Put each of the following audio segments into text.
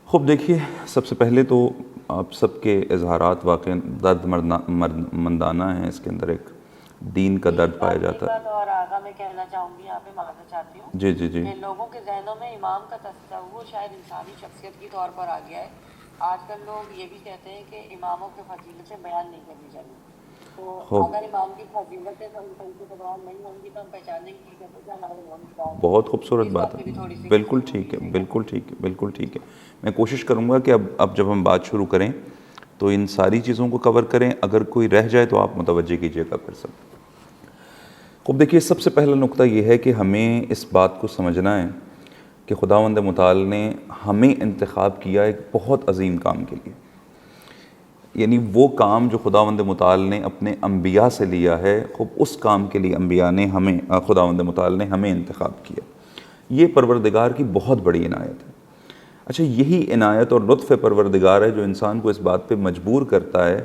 خب دیکھیے، سب سے پہلے تو آپ سب کے اظہارات واقعی درد مندانہ ہیں، اس کے اندر ایک دین کا درد پایا جاتا ہے۔ اور آگا میں کہنا چاہوں گی، یہاں پہ معذرت چاہتی ہوں جی جی جی کہ لوگوں کے ذہنوں میں امام کا تصور شاید انسانی شخصیت کی طور پر آ گیا ہے۔ آج کل لوگ یہ بھی کہتے ہیں کہ اماموں کے فضیلتیں بیان نہیں کرنی چاہیے، تو خوب اگر امام کی فضیلتیں ان کو بیان نہیں ہوں گی تو ہم پہچانیں گے کہ کیسے ہمارے امام کی بات ہے۔ بہت خوبصورت اس بات پہ بھی ہے، تھوڑی سی بالکل گفتگو ٹھیک ہے، کیجیے گا۔ بالکل ٹھیک ہے، بالکل ٹھیک ہے۔ میں کوشش کروں گا کہ اب جب ہم بات شروع کریں تو ان ساری چیزوں کو کور کریں، اگر کوئی رہ جائے تو آپ متوجہ کیجیے گا پھر سب۔ خب دیکھیے، سب سے پہلا نقطہ یہ ہے کہ ہمیں اس بات کو سمجھنا ہے کہ خداوند متعال نے ہمیں انتخاب کیا ایک بہت عظیم کام کے لیے، یعنی وہ کام جو خداوند متعال نے اپنے انبیاء سے لیا ہے، خب اس کام کے لیے انبیاء نے خداوند متعال نے ہمیں انتخاب کیا۔ یہ پروردگار کی بہت بڑی عنایت ہے۔ اچھا، یہی عنایت اور لطف پروردگار ہے جو انسان کو اس بات پہ مجبور کرتا ہے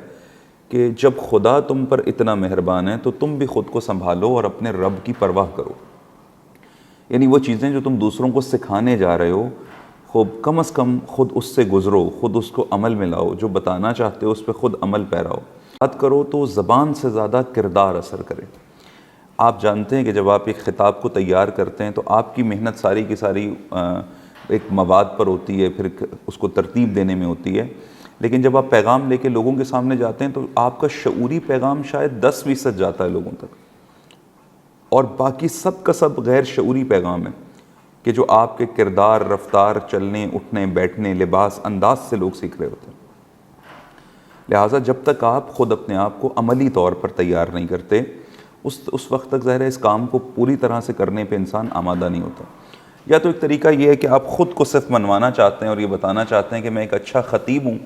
کہ جب خدا تم پر اتنا مہربان ہے تو تم بھی خود کو سنبھالو اور اپنے رب کی پرواہ کرو۔ یعنی وہ چیزیں جو تم دوسروں کو سکھانے جا رہے ہو، خوب کم از کم خود اس سے گزرو، خود اس کو عمل میں لاؤ، جو بتانا چاہتے ہو اس پہ خود عمل پیراؤ۔ بات کرو تو زبان سے زیادہ کردار اثر کرے۔ آپ جانتے ہیں کہ جب آپ ایک خطاب کو تیار کرتے ہیں تو آپ کی محنت ساری کی ساری ایک مواد پر ہوتی ہے، پھر اس کو ترتیب دینے میں ہوتی ہے، لیکن جب آپ پیغام لے کے لوگوں کے سامنے جاتے ہیں تو آپ کا شعوری پیغام شاید 10% جاتا ہے لوگوں تک، اور باقی سب کا سب غیر شعوری پیغام ہے کہ جو آپ کے کردار، رفتار، چلنے، اٹھنے، بیٹھنے، لباس، انداز سے لوگ سیکھ رہے ہوتے ہیں۔ لہٰذا جب تک آپ خود اپنے آپ کو عملی طور پر تیار نہیں کرتے، اس وقت تک ظاہر ہے اس کام کو پوری طرح سے کرنے پہ انسان آمادہ نہیں ہوتا۔ یا تو ایک طریقہ یہ ہے کہ آپ خود کو صرف منوانا چاہتے ہیں اور یہ بتانا چاہتے ہیں کہ میں ایک اچھا خطیب ہوں،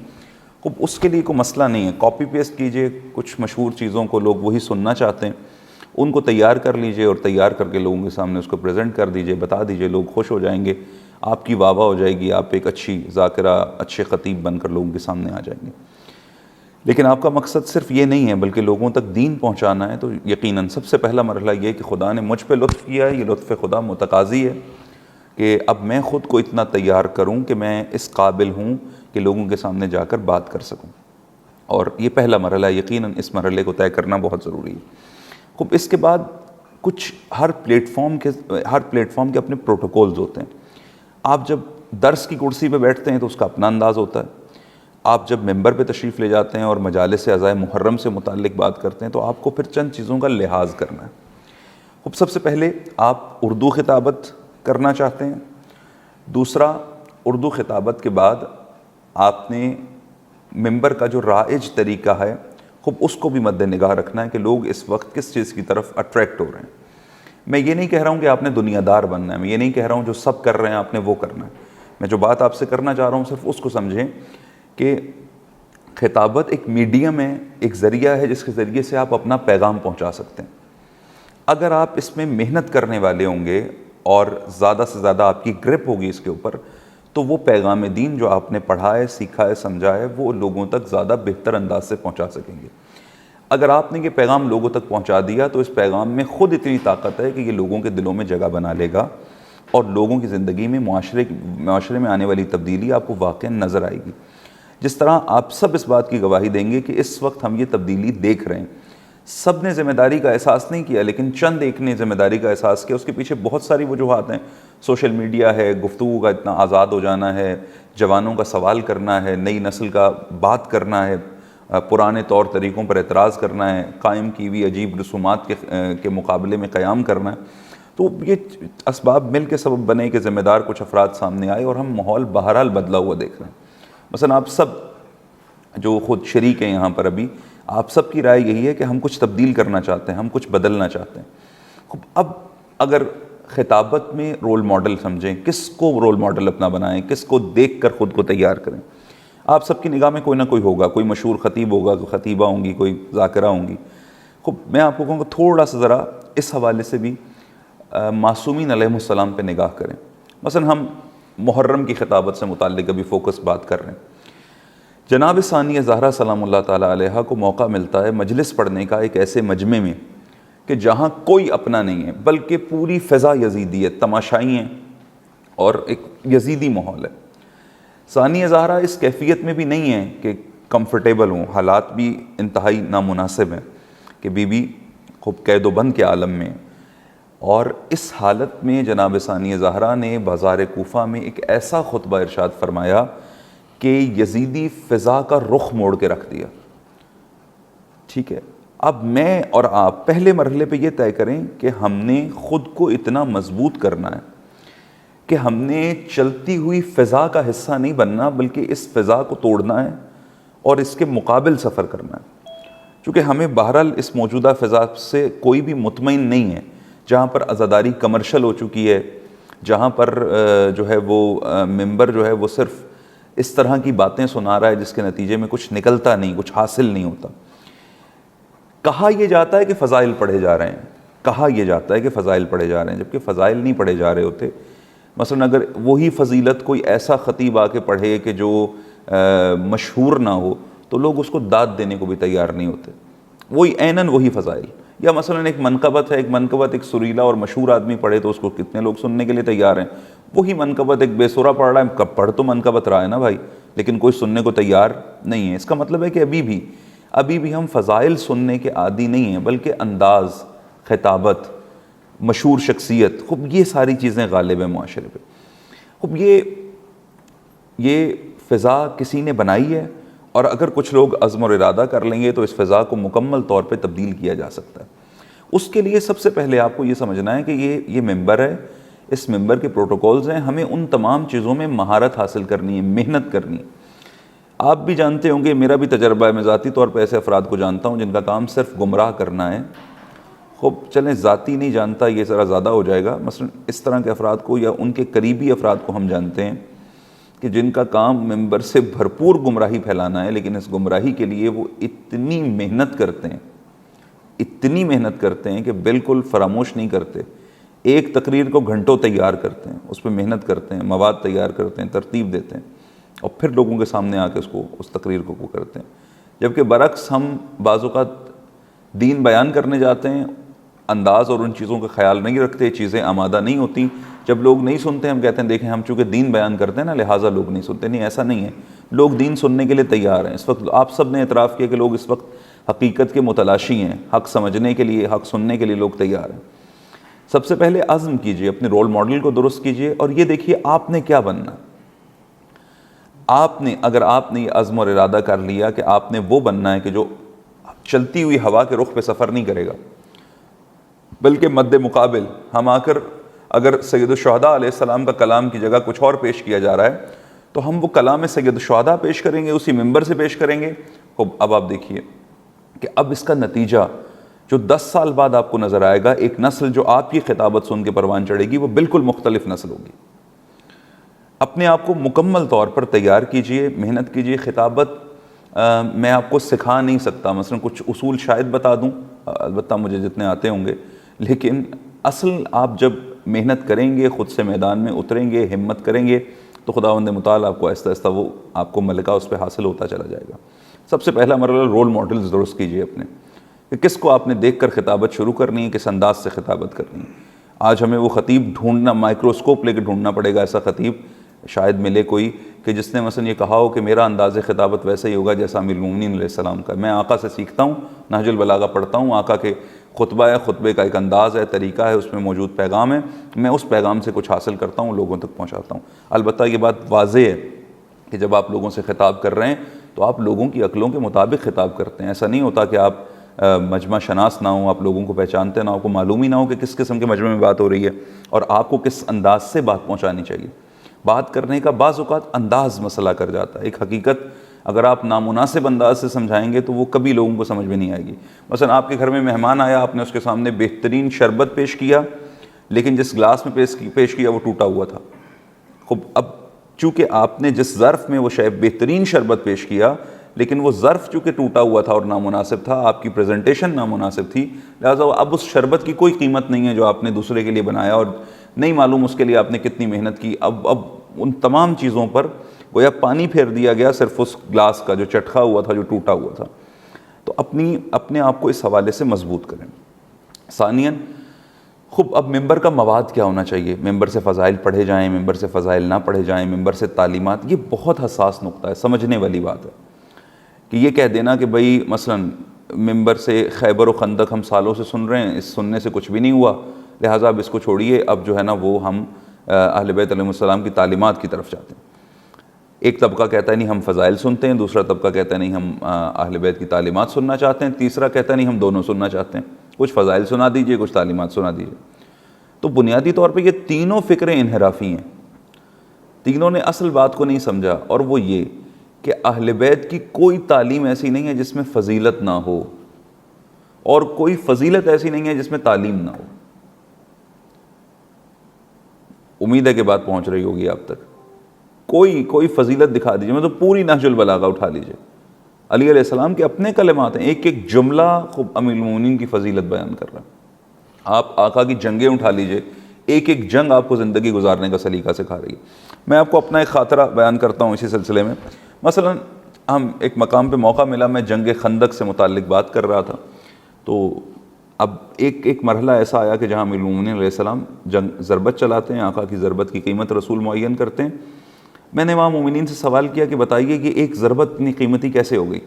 خب اس کے لیے کوئی مسئلہ نہیں ہے، کاپی پیسٹ کیجئے کچھ مشہور چیزوں کو، لوگ وہی سننا چاہتے ہیں، ان کو تیار کر لیجئے اور تیار کر کے لوگوں کے سامنے اس کو پریزنٹ کر دیجئے، بتا دیجئے، لوگ خوش ہو جائیں گے، آپ کی واہ واہ ہو جائے گی، آپ ایک اچھی ذاکرہ، اچھے خطیب بن کر لوگوں کے سامنے آ جائیں گے۔ لیکن آپ کا مقصد صرف یہ نہیں ہے بلکہ لوگوں تک دین پہنچانا ہے، تو یقیناً سب سے پہلا مرحلہ یہ ہے کہ خدا نے مجھ پہ لطف کیا ہے، یہ لطف خدا متقاضی ہے کہ اب میں خود کو اتنا تیار کروں کہ میں اس قابل ہوں کہ لوگوں کے سامنے جا کر بات کر سکوں، اور یہ پہلا مرحلہ، یقیناً اس مرحلے کو طے کرنا بہت ضروری ہے۔ خب اس کے بعد کچھ ہر پلیٹ فارم کے اپنے پروٹوکولز ہوتے ہیں۔ آپ جب درس کی کرسی پہ بیٹھتے ہیں تو اس کا اپنا انداز ہوتا ہے، آپ جب ممبر پہ تشریف لے جاتے ہیں اور مجالس عزائے محرم سے متعلق بات کرتے ہیں تو آپ کو پھر چند چیزوں کا لحاظ کرنا ہے۔ خب سب سے پہلے آپ اردو خطابت کرنا چاہتے ہیں، دوسرا اردو خطابت کے بعد آپ نے ممبر کا جو رائج طریقہ ہے، خب اس کو بھی مد نگاہ رکھنا ہے کہ لوگ اس وقت کس چیز کی طرف اٹریکٹ ہو رہے ہیں۔ میں یہ نہیں کہہ رہا ہوں کہ آپ نے دنیا دار بننا ہے، میں یہ نہیں کہہ رہا ہوں جو سب کر رہے ہیں آپ نے وہ کرنا ہے، میں جو بات آپ سے کرنا چاہ رہا ہوں صرف اس کو سمجھیں کہ خطابت ایک میڈیم ہے، ایک ذریعہ ہے جس کے ذریعے سے آپ اپنا پیغام پہنچا سکتے ہیں۔ اگر آپ اس میں محنت کرنے والے ہوں گے اور زیادہ سے زیادہ آپ کی گرپ ہوگی اس کے اوپر، تو وہ پیغام دین جو آپ نے پڑھا ہے، سیکھا ہے، سمجھا ہے، وہ لوگوں تک زیادہ بہتر انداز سے پہنچا سکیں گے۔ اگر آپ نے یہ پیغام لوگوں تک پہنچا دیا تو اس پیغام میں خود اتنی طاقت ہے کہ یہ لوگوں کے دلوں میں جگہ بنا لے گا، اور لوگوں کی زندگی میں، معاشرے میں آنے والی تبدیلی آپ کو واقعا نظر آئے گی۔ جس طرح آپ سب اس بات کی گواہی دیں گے کہ اس وقت ہم یہ تبدیلی دیکھ رہے ہیں، سب نے ذمہ داری کا احساس نہیں کیا لیکن چند ایک نے ذمہ داری کا احساس کیا۔ اس کے پیچھے بہت ساری وجوہات ہیں، سوشل میڈیا ہے، گفتگو کا اتنا آزاد ہو جانا ہے، جوانوں کا سوال کرنا ہے، نئی نسل کا بات کرنا ہے، پرانے طور طریقوں پر اعتراض کرنا ہے، قائم کی ہوئی عجیب رسومات کے مقابلے میں قیام کرنا ہے۔ تو یہ اسباب مل کے سبب بنے کہ ذمہ دار کچھ افراد سامنے آئے اور ہم ماحول بہرحال بدلا ہوا دیکھ رہے ہیں۔ مثلا آپ سب جو خود شریک ہیں یہاں پر ابھی، آپ سب کی رائے یہی ہے کہ ہم کچھ تبدیل کرنا چاہتے ہیں، ہم کچھ بدلنا چاہتے ہیں۔ اب اگر خطابت میں رول ماڈل سمجھیں، کس کو رول ماڈل اپنا بنائیں، کس کو دیکھ کر خود کو تیار کریں؟ آپ سب کی نگاہ میں کوئی نہ کوئی ہوگا، کوئی مشہور خطیب ہوگا، کوئی خطیبہ ہوں گی، کوئی ذاکرہ ہوں گی۔ میں آپ کو کہوں گا تھوڑا سا ذرا اس حوالے سے بھی معصومین علیہ السلام پہ نگاہ کریں۔ مثلا ہم محرم کی خطابت سے متعلق ابھی فوکس بات کر رہے ہیں۔ جناب ثانیہ زہرا سلام اللہ تعالیٰ علیہا کو موقع ملتا ہے مجلس پڑھنے کا ایک ایسے مجمع میں کہ جہاں کوئی اپنا نہیں ہے بلکہ پوری فضا یزیدی ہے، تماشائی ہیں اور ایک یزیدی ماحول ہے۔ ثانیہ زہرا اس کیفیت میں بھی نہیں ہے کہ کمفرٹیبل ہوں، حالات بھی انتہائی نامناسب ہیں کہ بی بی خوب قید و بند کے عالم میں، اور اس حالت میں جناب ثانیہ زہرا نے بازار کوفہ میں ایک ایسا خطبہ ارشاد فرمایا کہ یزیدی فضا کا رخ موڑ کے رکھ دیا. ٹھیک ہے، اب میں اور آپ پہلے مرحلے پہ یہ طے کریں کہ ہم نے خود کو اتنا مضبوط کرنا ہے کہ ہم نے چلتی ہوئی فضا کا حصہ نہیں بننا، بلکہ اس فضا کو توڑنا ہے اور اس کے مقابل سفر کرنا ہے. چونکہ ہمیں بہرحال اس موجودہ فضا سے کوئی بھی مطمئن نہیں ہے، جہاں پر عزاداری کمرشل ہو چکی ہے، جہاں پر جو ہے وہ ممبر جو ہے وہ صرف اس طرح کی باتیں سنا رہا ہے جس کے نتیجے میں کچھ نکلتا نہیں، کچھ حاصل نہیں ہوتا. کہا یہ جاتا ہے کہ فضائل پڑھے جا رہے ہیں، کہا یہ جاتا ہے کہ فضائل پڑھے جا رہے ہیں، جبکہ فضائل نہیں پڑھے جا رہے ہوتے. مثلا اگر وہی فضیلت کوئی ایسا خطیب آ کے پڑھے کہ جو مشہور نہ ہو تو لوگ اس کو داد دینے کو بھی تیار نہیں ہوتے. وہی عیناً وہی فضائل. یا مثلا ایک منقبت ہے، ایک منقبت ایک سریلا اور مشہور آدمی پڑھے تو اس کو کتنے لوگ سننے کے لیے تیار ہیں. وہی منقبت ایک بے سورا پڑھ رہا ہے، کب پڑھ تو منقبت رہا ہے نا بھائی، لیکن کوئی سننے کو تیار نہیں ہے. اس کا مطلب ہے کہ ابھی بھی ہم فضائل سننے کے عادی نہیں ہیں، بلکہ انداز، خطابت، مشہور شخصیت، خوب یہ ساری چیزیں غالب ہیں معاشرے پہ. خوب یہ فضا کسی نے بنائی ہے، اور اگر کچھ لوگ عزم اور ارادہ کر لیں گے تو اس فضا کو مکمل طور پہ تبدیل کیا جا سکتا ہے. اس کے لیے سب سے پہلے آپ کو یہ سمجھنا ہے کہ یہ ممبر ہے، اس ممبر کے پروٹوکولز ہیں، ہمیں ان تمام چیزوں میں مہارت حاصل کرنی ہے، محنت کرنی ہے. آپ بھی جانتے ہوں گے، میرا بھی تجربہ ہے، میں ذاتی طور پہ ایسے افراد کو جانتا ہوں جن کا کام صرف گمراہ کرنا ہے. خوب چلیں ذاتی نہیں جانتا، یہ ذرا زیادہ ہو جائے گا. مثلا اس طرح کے افراد کو یا ان کے قریبی افراد کو ہم جانتے ہیں کہ جن کا کام ممبر سے بھرپور گمراہی پھیلانا ہے، لیکن اس گمراہی کے لیے وہ اتنی محنت کرتے ہیں کہ بالکل فراموش نہیں کرتے. ایک تقریر کو گھنٹوں تیار کرتے ہیں، اس پہ محنت کرتے ہیں، مواد تیار کرتے ہیں، ترتیب دیتے ہیں، اور پھر لوگوں کے سامنے آ کے اس تقریر کو کرتے ہیں. جبکہ برعکس ہم بعض اوقات دین بیان کرنے جاتے ہیں، انداز اور ان چیزوں کا خیال نہیں رکھتے، چیزیں آمادہ نہیں ہوتی. جب لوگ نہیں سنتے ہم کہتے ہیں دیکھیں ہم چونکہ دین بیان کرتے ہیں نا لہٰذا لوگ نہیں سنتے. نہیں، ایسا نہیں ہے، لوگ دین سننے کے لیے تیار ہیں. اس وقت آپ سب نے اعتراف کیا کہ لوگ اس وقت حقیقت کے متلاشی ہیں، حق سمجھنے کے لیے، حق سننے کے لیے لوگ تیار ہیں. سب سے پہلے عزم کیجئے، اپنے رول ماڈل کو درست کیجئے، اور یہ دیکھیے آپ نے کیا بننا. اگر آپ نے یہ عزم اور ارادہ کر لیا کہ آپ نے وہ بننا ہے کہ جو چلتی ہوئی ہوا کے رخ پہ سفر نہیں کرے گا، بلکہ مد مقابل ہم آ کر اگر سید الشہداء علیہ السلام کا کلام کی جگہ کچھ اور پیش کیا جا رہا ہے تو ہم وہ کلام سید الشہداء پیش کریں گے، اسی ممبر سے پیش کریں گے. اب آپ دیکھیے کہ اب اس کا نتیجہ جو 10 سال بعد آپ کو نظر آئے گا، ایک نسل جو آپ کی خطابت سن کے پروان چڑھے گی وہ بالکل مختلف نسل ہوگی. اپنے آپ کو مکمل طور پر تیار کیجئے، محنت کیجئے. خطابت میں آپ کو سکھا نہیں سکتا، مثلا کچھ اصول شاید بتا دوں، البتہ مجھے جتنے آتے ہوں گے، لیکن اصل آپ جب محنت کریں گے، خود سے میدان میں اتریں گے، ہمت کریں گے، تو خداوند متعال آپ کو آہستہ آہستہ وہ آپ کو ملکہ اس پہ حاصل ہوتا چلا جائے گا. سب سے پہلا مرحلہ رول ماڈلز درست کیجئے اپنے، کہ کس کو آپ نے دیکھ کر خطابت شروع کرنی ہے، کس انداز سے خطابت کرنی ہے. آج ہمیں وہ خطیب ڈھونڈنا، مائکروسکوپ لے کے ڈھونڈنا پڑے گا، ایسا خطیب شاید ملے کوئی کہ جس نے مثلا یہ کہا ہو کہ میرا انداز خطابت ویسا ہی ہوگا جیسا امیر المومنین علیہ السلام کا. میں آقا سے سیکھتا ہوں، نہج البلاغہ پڑھتا ہوں، آقا کے خطبہ ہے، خطبے کا ایک انداز ہے، طریقہ ہے، اس میں موجود پیغام ہے، میں اس پیغام سے کچھ حاصل کرتا ہوں، لوگوں تک پہنچاتا ہوں. البتہ یہ بات واضح ہے کہ جب آپ لوگوں سے خطاب کر رہے ہیں تو آپ لوگوں کی عقلوں کے مطابق خطاب کرتے ہیں. ایسا نہیں ہوتا کہ آپ مجمع شناس نہ ہوں، آپ لوگوں کو پہچانتے نہ ہو، کو معلوم ہی نہ ہو کہ کس قسم کے مجمع میں بات ہو رہی ہے اور آپ کو کس انداز سے بات پہنچانی چاہیے. بات کرنے کا بعض اوقات انداز مسئلہ کر جاتا ہے. ایک حقیقت اگر آپ نامناسب انداز سے سمجھائیں گے تو وہ کبھی لوگوں کو سمجھ میں نہیں آئے گی. مثلا آپ کے گھر میں مہمان آیا، آپ نے اس کے سامنے بہترین شربت پیش کیا، لیکن جس گلاس میں پیش کیا وہ ٹوٹا ہوا تھا. خوب اب چونکہ آپ نے جس ظرف میں وہ بہترین شربت پیش کیا، لیکن وہ ظرف چونکہ ٹوٹا ہوا تھا اور نامناسب تھا، آپ کی پریزنٹیشن نامناسب تھی، لہٰذا اب اس شربت کی کوئی قیمت نہیں ہے جو آپ نے دوسرے کے لیے بنایا، اور نہیں معلوم اس کے لیے آپ نے کتنی محنت کی. اب ان تمام چیزوں پر گویا پانی پھیر دیا گیا، صرف اس گلاس کا جو چٹخا ہوا تھا، جو ٹوٹا ہوا تھا. تو اپنے آپ کو اس حوالے سے مضبوط کریں. ثانیاً خوب اب ممبر کا مواد کیا ہونا چاہیے؟ ممبر سے فضائل پڑھے جائیں، ممبر سے فضائل نہ پڑھے جائیں، ممبر سے تعلیمات، یہ بہت حساس نقطہ ہے، سمجھنے والی بات ہے کہ یہ کہہ دینا کہ بھئی مثلا ممبر سے خیبر و خندق ہم سالوں سے سن رہے ہیں، اس سننے سے کچھ بھی نہیں ہوا، لہٰذا اب اس کو چھوڑیے، اب جو ہے نا وہ ہم اہل بیت علیہ السلام کی تعلیمات کی طرف جاتے ہیں۔ ایک طبقہ کہتا ہے نہیں ہم فضائل سنتے ہیں، دوسرا طبقہ کہتا ہے نہیں ہم اہل بیت کی تعلیمات سننا چاہتے ہیں، تیسرا کہتا ہے نہیں ہم دونوں سننا چاہتے ہیں، کچھ فضائل سنا دیجئے، کچھ تعلیمات سنا دیجئے۔ تو بنیادی طور پہ یہ تینوں فکریں انحرافی ہیں، تینوں نے اصل بات کو نہیں سمجھا، اور وہ یہ کہ اہل بیت کی کوئی تعلیم ایسی نہیں ہے جس میں فضیلت نہ ہو، اور کوئی فضیلت ایسی نہیں ہے جس میں تعلیم نہ ہو۔ امید ہے کہ بات پہنچ رہی ہوگی آپ تک۔ کوئی فضیلت دکھا دیجئے، مطلب پوری نہج البلاغہ اٹھا لیجئے، علی علیہ السلام کے اپنے کلمات ہیں، ایک ایک جملہ خوب امیر المومنین کی فضیلت بیان کر رہا ہے۔ آپ آقا کی جنگیں اٹھا لیجئے، ایک ایک جنگ آپ کو زندگی گزارنے کا سلیقہ سکھا رہی ہے۔ میں آپ کو اپنا ایک خاطرہ بیان کرتا ہوں اسی سلسلے میں۔ مثلا ہم ایک مقام پہ موقع ملا، میں جنگ خندق سے متعلق بات کر رہا تھا، تو اب ایک مرحلہ ایسا آیا کہ جہاں امیر المومنین علیہ السلام ضربت چلاتے ہیں، آقا کی ضربت کی قیمت رسول معین کرتے ہیں۔ میں نے امام مومنین سے سوال کیا کہ بتائیے کہ ایک ضربت اتنی قیمتی کیسے ہو گئی؟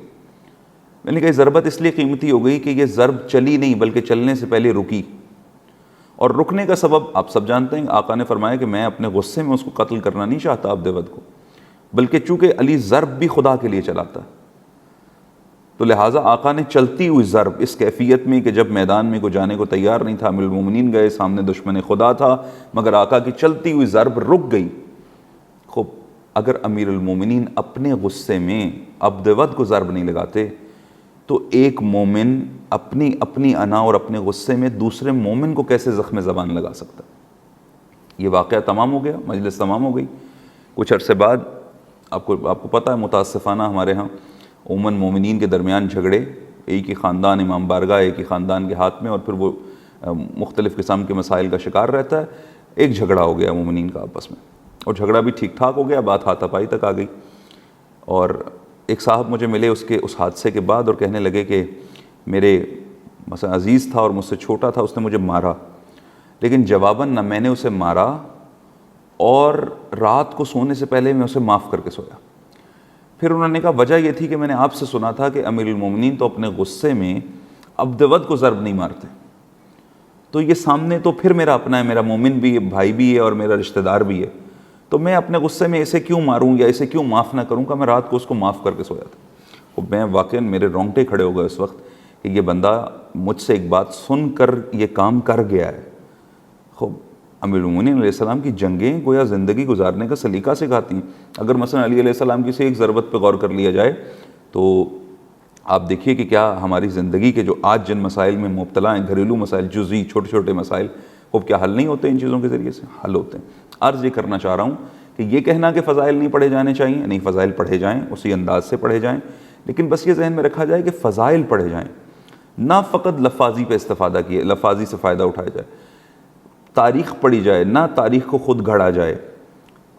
میں نے کہا ضربت اس لیے قیمتی ہو گئی کہ یہ ضرب چلی نہیں بلکہ چلنے سے پہلے رکی، اور رکنے کا سبب آپ سب جانتے ہیں، آقا نے فرمایا کہ میں اپنے غصے میں اس کو قتل کرنا نہیں چاہتا عبد کو، بلکہ چونکہ علی ضرب بھی خدا کے لیے چلاتا ہے، تو لہٰذا آقا نے چلتی ہوئی ضرب اس کیفیت میں کہ جب میدان میں کو جانے کو تیار نہیں تھا، امیر المومنین گئے، سامنے دشمن خدا تھا، مگر آقا کی چلتی ہوئی ضرب رک گئی۔ خوب اگر امیر المومنین اپنے غصے میں عبد کو ضرب نہیں لگاتے تو ایک مومن اپنی انا اور اپنے غصے میں دوسرے مومن کو کیسے زخم زبان لگا سکتا؟ یہ واقعہ تمام ہو گیا، مجلس تمام ہو گئی۔ کچھ عرصے بعد آپ کو پتہ ہے متاسفانہ ہمارے ہاں عموماً مومنین کے درمیان جھگڑے، ایک ہی خاندان امام بارگاہ ایک ہی خاندان کے ہاتھ میں، اور پھر وہ مختلف قسم کے مسائل کا شکار رہتا ہے۔ ایک جھگڑا ہو گیا مومنین کا آپس میں، اور جھگڑا بھی ٹھیک ٹھاک ہو گیا، بات ہاتھا پائی تک آ گئی، اور ایک صاحب مجھے ملے اس حادثے کے بعد اور کہنے لگے کہ میرے مثلا عزیز تھا اور مجھ سے چھوٹا تھا، اس نے مجھے مارا، لیکن جواباً نہ میں نے اسے مارا، اور رات کو سونے سے پہلے میں اسے معاف کر کے سویا۔ پھر انہوں نے کہا وجہ یہ تھی کہ میں نے آپ سے سنا تھا کہ امیر المومنین تو اپنے غصے میں عبد کو ضرب نہیں مارتے، تو یہ سامنے تو پھر میرا اپنا ہے، میرا مومن بھی ہے، بھائی بھی ہے، اور میرا رشتہ دار بھی ہے، تو میں اپنے غصے میں اسے کیوں ماروں یا اسے کیوں معاف نہ کروں؟ کہ میں رات کو اس کو معاف کر کے سویا تھا۔ اور میں واقعاً میرے رونگٹے کھڑے ہو گئے اس وقت کہ یہ بندہ مجھ سے ایک بات سن کر یہ کام کر گیا ہے۔ خوب امیر المومنین علیہ السلام کی جنگیں گویا زندگی گزارنے کا سلیقہ سکھاتی ہیں۔ اگر مثلا علی علیہ السلام کی سے ایک ضربت پہ غور کر لیا جائے تو آپ دیکھیے کہ کیا ہماری زندگی کے جو آج جن مسائل میں مبتلا ہیں، گھریلو مسائل، جزئی چھوٹے چھوٹے مسائل، خوب کیا حل نہیں ہوتے ان چیزوں کے ذریعے سے؟ حل ہوتے ہیں۔ عرض یہ کرنا چاہ رہا ہوں کہ یہ کہنا کہ فضائل نہیں پڑھے جانے چاہیے، نہیں، فضائل پڑھے جائیں، اسی انداز سے پڑھے جائیں، لیکن بس یہ ذہن میں رکھا جائے کہ فضائل پڑھے جائیں، نہ فقط لفاظی پہ استفادہ کیے، لفاظی سے فائدہ اٹھایا جائے، تاریخ پڑھی جائے، نہ تاریخ کو خود گھڑا جائے۔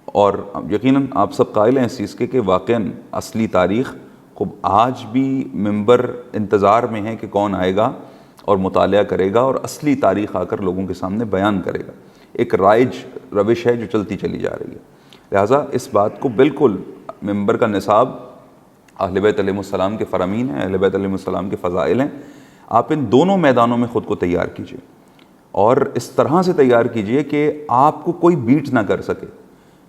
اور یقیناً آپ سب قائل ہیں اس چیز کے کہ واقعاً اصلی تاریخ کو آج بھی ممبر انتظار میں ہے کہ کون آئے گا اور مطالعہ کرے گا اور اصلی تاریخ آ کر لوگوں کے سامنے بیان کرے گا۔ ایک رائج روش ہے جو چلتی چلی جا رہی ہے، لہٰذا اس بات کو بالکل ممبر کا نصاب اہل بیت علیہ السلام کے فرامین ہیں، اہل بیت علیہ السلام کے فضائل ہیں، آپ ان دونوں میدانوں میں خود کو تیار کیجیے، اور اس طرح سے تیار کیجیے کہ آپ کو کوئی بیٹ نہ کر سکے۔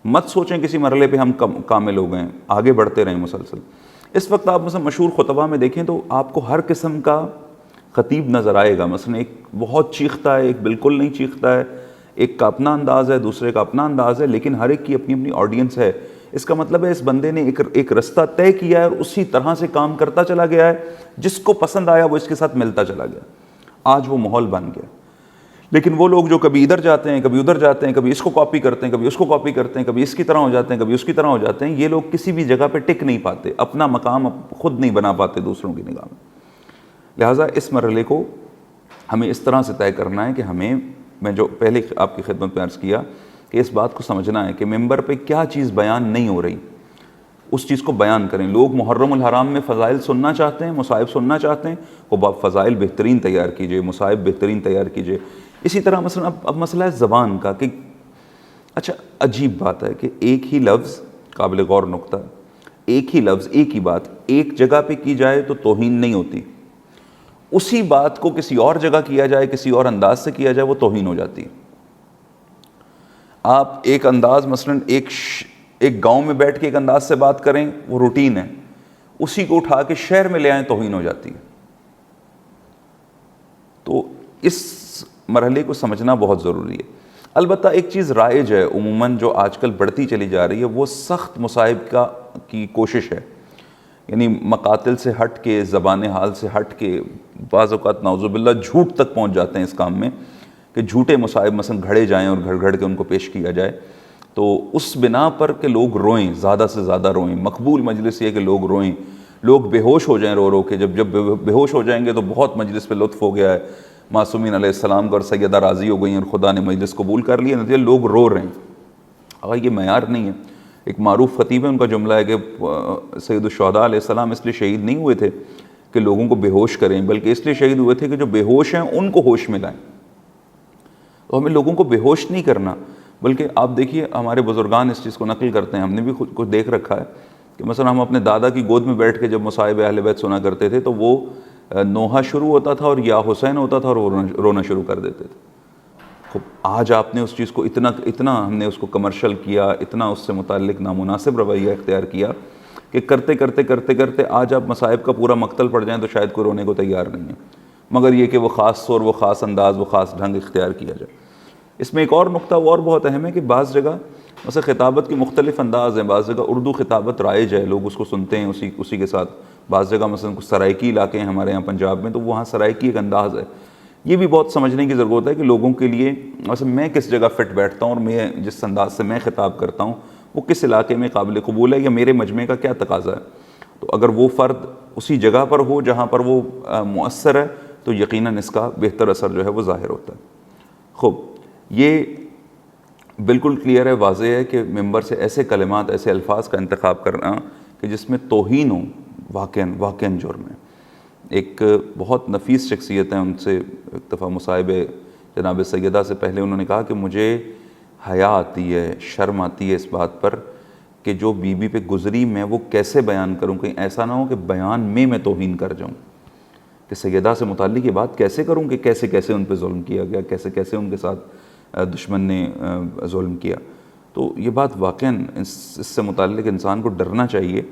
مت سوچیں کسی مرحلے پہ ہم کامل ہو گئے، آگے بڑھتے رہیں مسلسل۔ اس وقت آپ مثلا مشہور خطبہ میں دیکھیں تو آپ کو ہر قسم کا خطیب نظر آئے گا، مثلا ایک بہت چیختا ہے، ایک بالکل نہیں چیختا ہے، ایک کا اپنا انداز ہے، دوسرے کا اپنا انداز ہے، لیکن ہر ایک کی اپنی اپنی آڈینس ہے۔ اس کا مطلب ہے اس بندے نے ایک رستہ طے کیا ہے اور اسی طرح سے کام کرتا چلا گیا ہے، جس کو پسند آیا وہ اس کے ساتھ ملتا چلا گیا، آج وہ ماحول بن گیا۔ لیکن وہ لوگ جو کبھی ادھر جاتے ہیں، کبھی ادھر جاتے ہیں، کبھی اس کو کاپی کرتے ہیں، کبھی اس کو کاپی کرتے ہیں، کبھی اس کی طرح ہو جاتے ہیں، کبھی اس کی طرح ہو جاتے ہیں، یہ لوگ کسی بھی جگہ پہ ٹک نہیں پاتے، اپنا مقام خود نہیں بنا پاتے دوسروں کی نگاہ میں۔ لہٰذا اس مرحلے کو ہمیں اس طرح سے طے کرنا ہے کہ میں جو پہلے آپ کی خدمت میں عرض کیا کہ اس بات کو سمجھنا ہے کہ ممبر پہ کیا چیز بیان نہیں ہو رہی، اس چیز کو بیان کریں۔ لوگ محرم الحرام میں فضائل سننا چاہتے ہیں، مصائب سننا چاہتے ہیں، وہ فضائل بہترین تیار کیجئے، مصائب بہترین تیار کیجئے۔ اسی طرح مثلا اب مسئلہ ہے زبان کا کہ اچھا عجیب بات ہے کہ ایک ہی لفظ، قابل غور نقطہ، ایک ہی لفظ ایک ہی بات ایک جگہ پہ کی جائے تو توہین نہیں ہوتی، اسی بات کو کسی اور جگہ کیا جائے، کسی اور انداز سے کیا جائے، وہ توہین ہو جاتی ہے۔ آپ ایک انداز مثلا ایک گاؤں میں بیٹھ کے ایک انداز سے بات کریں، وہ روٹین ہے، اسی کو اٹھا کے شہر میں لے آئیں، توہین ہو جاتی ہے۔ تو اس مرحلے کو سمجھنا بہت ضروری ہے۔ البتہ ایک چیز رائج ہے عموماً جو آج کل بڑھتی چلی جا رہی ہے، وہ سخت مصائب کی کوشش ہے، یعنی مقاتل سے ہٹ کے، زبان حال سے ہٹ کے، بعض اوقات نعوذ باللہ جھوٹ تک پہنچ جاتے ہیں اس کام میں کہ جھوٹے مصائب مثلا گھڑے جائیں اور گھڑ گھڑ کے ان کو پیش کیا جائے، تو اس بنا پر کہ لوگ روئیں، زیادہ سے زیادہ روئیں۔ مقبول مجلس یہ کہ لوگ روئیں، لوگ بے ہوش ہو جائیں رو رو کے، جب بے ہوش ہو جائیں گے تو بہت مجلس پہ لطف ہو گیا ہے، معصومین علیہ السلام کو اور سیدہ راضی ہو گئی ہیں اور خدا نے مجلس قبول کر لیا، نتیجہ لوگ رو رہے ہیں۔ اگر یہ معیار نہیں ہے۔ ایک معروف خطیب ہے، ان کا جملہ ہے کہ سید الشہداء علیہ السلام اس لیے شہید نہیں ہوئے تھے کہ لوگوں کو بے ہوش کریں، بلکہ اس لیے شہید ہوئے تھے کہ جو بے ہوش ہیں ان کو ہوش ملائیں۔ تو ہمیں لوگوں کو بے ہوش نہیں کرنا، بلکہ آپ دیکھیے ہمارے بزرگان اس چیز کو نقل کرتے ہیں، ہم نے بھی خود کو دیکھ رکھا ہے کہ مثلا ہم اپنے دادا کی گود میں بیٹھ کے جب مصائب اہل بیت سنا کرتے تھے تو وہ نوحہ شروع ہوتا تھا اور یا حسین ہوتا تھا اور وہ رونا شروع کر دیتے تھے۔ خب آج آپ نے اس چیز کو اتنا ہم نے اس کو کمرشل کیا، اتنا اس سے متعلق نامناسب رویہ اختیار کیا کہ کرتے کرتے کرتے کرتے آج آپ مصائب کا پورا مقتل پڑ جائیں تو شاید کوئی رونے کو تیار نہیں ہے، مگر یہ کہ وہ خاص طور، وہ خاص انداز، وہ خاص ڈھنگ اختیار کیا جائے۔ اس میں ایک اور نقطہ اور بہت اہم ہے کہ بعض جگہ مثلا خطابت کی مختلف انداز ہیں، بعض جگہ اردو خطابت رائج ہے، لوگ اس کو سنتے ہیں اسی کے ساتھ، بعض جگہ مثلا کچھ سرائکی علاقے ہیں ہمارے یہاں پنجاب میں تو وہاں سرائکی ایک انداز ہے۔ یہ بھی بہت سمجھنے کی ضرورت ہے کہ لوگوں کے لیے مثلا میں کس جگہ فٹ بیٹھتا ہوں اور میں جس انداز سے میں خطاب کرتا ہوں وہ کس علاقے میں قابل قبول ہے یا میرے مجمع کا کیا تقاضا ہے۔ تو اگر وہ فرد اسی جگہ پر ہو جہاں پر وہ مؤثر ہے تو یقیناً اس کا بہتر اثر جو ہے وہ ظاہر ہوتا ہے۔ خوب، یہ بالکل کلیئر ہے، واضح ہے کہ ممبر سے ایسے کلمات، ایسے الفاظ کا انتخاب کرنا کہ جس میں توہین ہو، واقعاً جرم ہے۔ ایک بہت نفیس شخصیت ہیں، ان سے ایک دفعہ مصائب جناب سیدہ سے پہلے انہوں نے کہا کہ مجھے حیا آتی ہے، شرم آتی ہے اس بات پر کہ جو بی بی پہ گزری میں وہ کیسے بیان کروں، کہیں ایسا نہ ہو کہ بیان میں توہین کر جاؤں، کہ سیدہ سے متعلق یہ بات کیسے کروں کہ کیسے کیسے ان پہ ظلم کیا گیا، کیسے کیسے ان کے ساتھ دشمن نے ظلم کیا۔ تو یہ بات واقعاً اس سے متعلق انسان کو ڈرنا چاہیے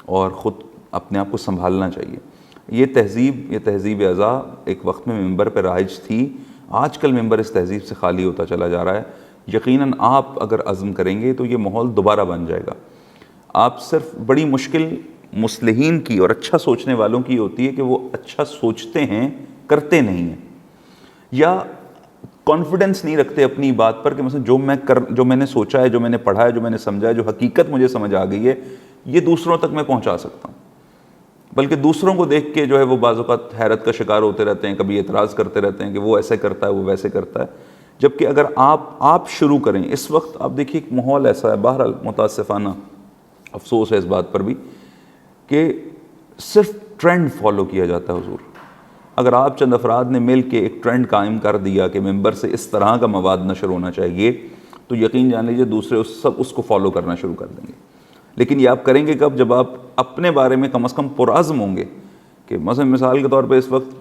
اور خود اپنے آپ کو سنبھالنا چاہیے۔ یہ تہذیب اعضاء ایک وقت میں ممبر پہ رائج تھی، آج کل ممبر اس تہذیب سے خالی ہوتا چلا جا رہا ہے۔ یقیناً آپ اگر عزم کریں گے تو یہ ماحول دوبارہ بن جائے گا۔ آپ صرف بڑی مشکل مصلحین کی اور اچھا سوچنے والوں کی ہوتی ہے کہ وہ اچھا سوچتے ہیں، کرتے نہیں ہیں، یا کانفیڈنس نہیں رکھتے اپنی بات پر کہ مثلا جو میں نے سوچا ہے، جو میں نے پڑھا ہے، جو میں نے سمجھا ہے، جو حقیقت مجھے سمجھ آ گئی ہے، یہ دوسروں تک میں پہنچا سکتا ہوں، بلکہ دوسروں کو دیکھ کے جو ہے وہ بعض اوقات حیرت کا شکار ہوتے رہتے ہیں، کبھی اعتراض کرتے رہتے ہیں کہ وہ ایسے کرتا ہے، وہ ویسے کرتا ہے، جبکہ اگر آپ شروع کریں۔ اس وقت آپ دیکھیے ایک ماحول ایسا ہے، بہرحال متاسفانہ افسوس ہے اس بات پر بھی کہ صرف ٹرینڈ فالو کیا جاتا ہے حضور۔ اگر آپ چند افراد نے مل کے ایک ٹرینڈ قائم کر دیا کہ ممبر سے اس طرح کا مواد نشر ہونا چاہیے تو یقین جان لیجیے دوسرے سب اس کو فالو کرنا شروع کر دیں گے۔ لیکن یہ آپ کریں گے کب؟ جب آپ اپنے بارے میں کم از کم پرعزم ہوں گے کہ مثلا مثال کے طور پہ اس وقت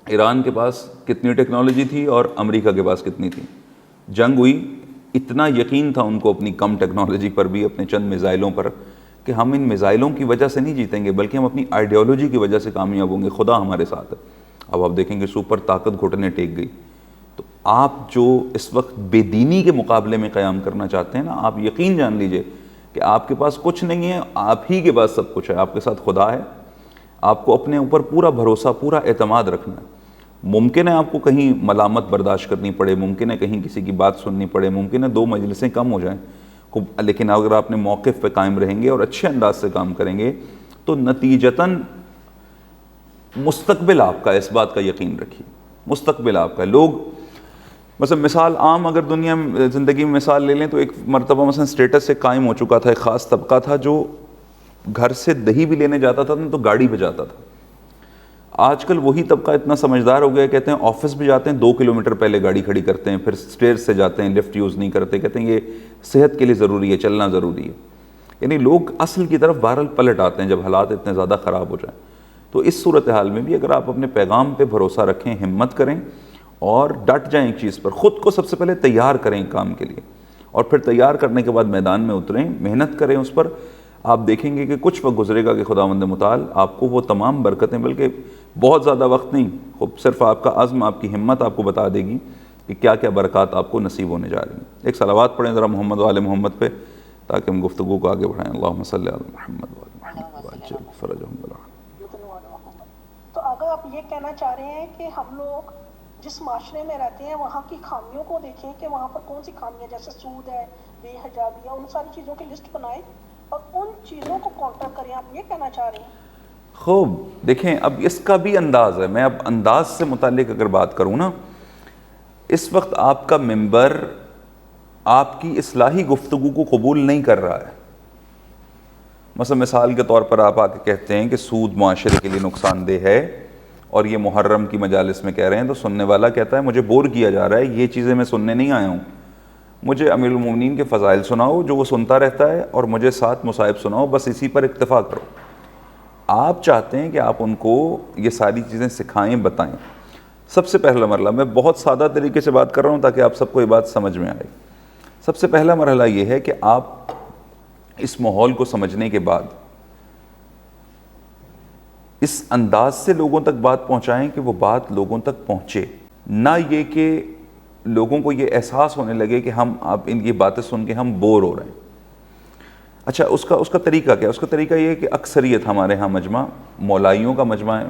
ایران کے پاس کتنی ٹیکنالوجی تھی اور امریکہ کے پاس کتنی تھی۔ جنگ ہوئی، اتنا یقین تھا ان کو اپنی کم ٹیکنالوجی پر بھی، اپنے چند میزائلوں پر، کہ ہم ان میزائلوں کی وجہ سے نہیں جیتیں گے بلکہ ہم اپنی آئیڈیالوجی کی وجہ سے کامیاب ہوں گے، خدا ہمارے ساتھ ہے۔ اب آپ دیکھیں گے سپر طاقت گھٹنے ٹیک گئی۔ تو آپ جو اس وقت بے دینی کے مقابلے میں قیام کرنا چاہتے ہیں نا، آپ یقین جان لیجئے کہ آپ کے پاس کچھ نہیں ہے، آپ ہی کے پاس سب کچھ ہے، آپ کے ساتھ خدا ہے۔ آپ کو اپنے اوپر پورا بھروسہ، پورا اعتماد رکھنا ہے۔ ممکن ہے آپ کو کہیں ملامت برداشت کرنی پڑے، ممکن ہے کہیں کسی کی بات سننی پڑے، ممکن ہے 2 مجلسیں کم ہو جائیں، لیکن اگر آپ نے موقف پہ قائم رہیں گے اور اچھے انداز سے کام کریں گے تو نتیجتاً مستقبل آپ کا، اس بات کا یقین رکھیے، مستقبل آپ کا۔ لوگ مثلا مثال عام اگر دنیا میں زندگی میں مثال لے لیں تو ایک مرتبہ مثلا سٹیٹس سے قائم ہو چکا تھا، ایک خاص طبقہ تھا جو گھر سے دہی بھی لینے جاتا تھا تو گاڑی پہ جاتا تھا۔ آج کل وہی طبقہ اتنا سمجھدار ہو گیا، کہتے ہیں آفس بھی جاتے ہیں 2 کلومیٹر پہلے گاڑی کھڑی کرتے ہیں، پھر اسٹیئرز سے جاتے ہیں، لفٹ یوز نہیں کرتے، کہتے ہیں یہ صحت کے لیے ضروری ہے، چلنا ضروری ہے. یعنی لوگ اصل کی طرف بہرحال پلٹ آتے ہیں جب حالات اتنے زیادہ خراب ہو جائیں. تو اس صورتحال میں بھی اگر آپ اپنے پیغام پہ بھروسہ رکھیں، ہمت کریں اور ڈٹ جائیں ایک چیز پر، خود کو سب سے پہلے تیار کریں کام کے لیے، اور پھر تیار کرنے کے بعد میدان میں اتریں، محنت کریں اس پر. آپ دیکھیں گے کہ کچھ وقت گزرے گا کہ خداوند متعال آپ کو وہ تمام برکتیں، بلکہ بہت زیادہ وقت نہیں، خب صرف آپ کا عزم، آپ کی ہمت آپ کو بتا دے گی کہ کیا کیا برکات آپ کو نصیب ہونے جا رہی ہیں. ایک صلوات پڑھیں ذرا محمد و آل محمد پہ تاکہ ہم گفتگو کو آگے بڑھائیں. اللہم صلی علی محمد و آل محمد وعجل فرجہم بالعافیہ. تو اگر آپ یہ کہنا چاہ رہے ہیں کہ ہم لوگ جس معاشرے میں رہتے ہیں وہاں کی خامیوں کو دیکھیں کہ وہاں پر کون سی خامیاں، جیسے سود ہے، بے حجابی ہے، ان ساری چیزوں کی لسٹ بنائیں اور ان چیزوں کو کاؤنٹر کریں، آپ یہ کہنا چاہ رہے ہیں؟ خوب دیکھیں، اب اس کا بھی انداز ہے. میں اب انداز سے متعلق اگر بات کروں نا، اس وقت آپ کا ممبر آپ کی اصلاحی گفتگو کو قبول نہیں کر رہا ہے. مثلا مثال کے طور پر آپ آ کے کہتے ہیں کہ سود معاشرے کے لیے نقصان دہ ہے اور یہ محرم کی مجالس میں کہہ رہے ہیں، تو سننے والا کہتا ہے مجھے بور کیا جا رہا ہے، یہ چیزیں میں سننے نہیں آیا ہوں، مجھے امیر المومنین کے فضائل سناؤ جو وہ سنتا رہتا ہے، اور مجھے 7 مصائب سناؤ، بس اسی پر اکتفا کرو. آپ چاہتے ہیں کہ آپ ان کو یہ ساری چیزیں سکھائیں، بتائیں. سب سے پہلا مرحلہ، میں بہت سادہ طریقے سے بات کر رہا ہوں تاکہ آپ سب کو یہ بات سمجھ میں آئے. سب سے پہلا مرحلہ یہ ہے کہ آپ اس ماحول کو سمجھنے کے بعد اس انداز سے لوگوں تک بات پہنچائیں کہ وہ بات لوگوں تک پہنچے، نہ یہ کہ لوگوں کو یہ احساس ہونے لگے کہ ہم اب ان کی باتیں سن کے ہم بور ہو رہے ہیں. اچھا، اس کا طریقہ کیا ہے؟ اس کا طریقہ یہ ہے کہ اکثریت ہمارے ہاں مجمع مولائیوں کا مجمع ہے،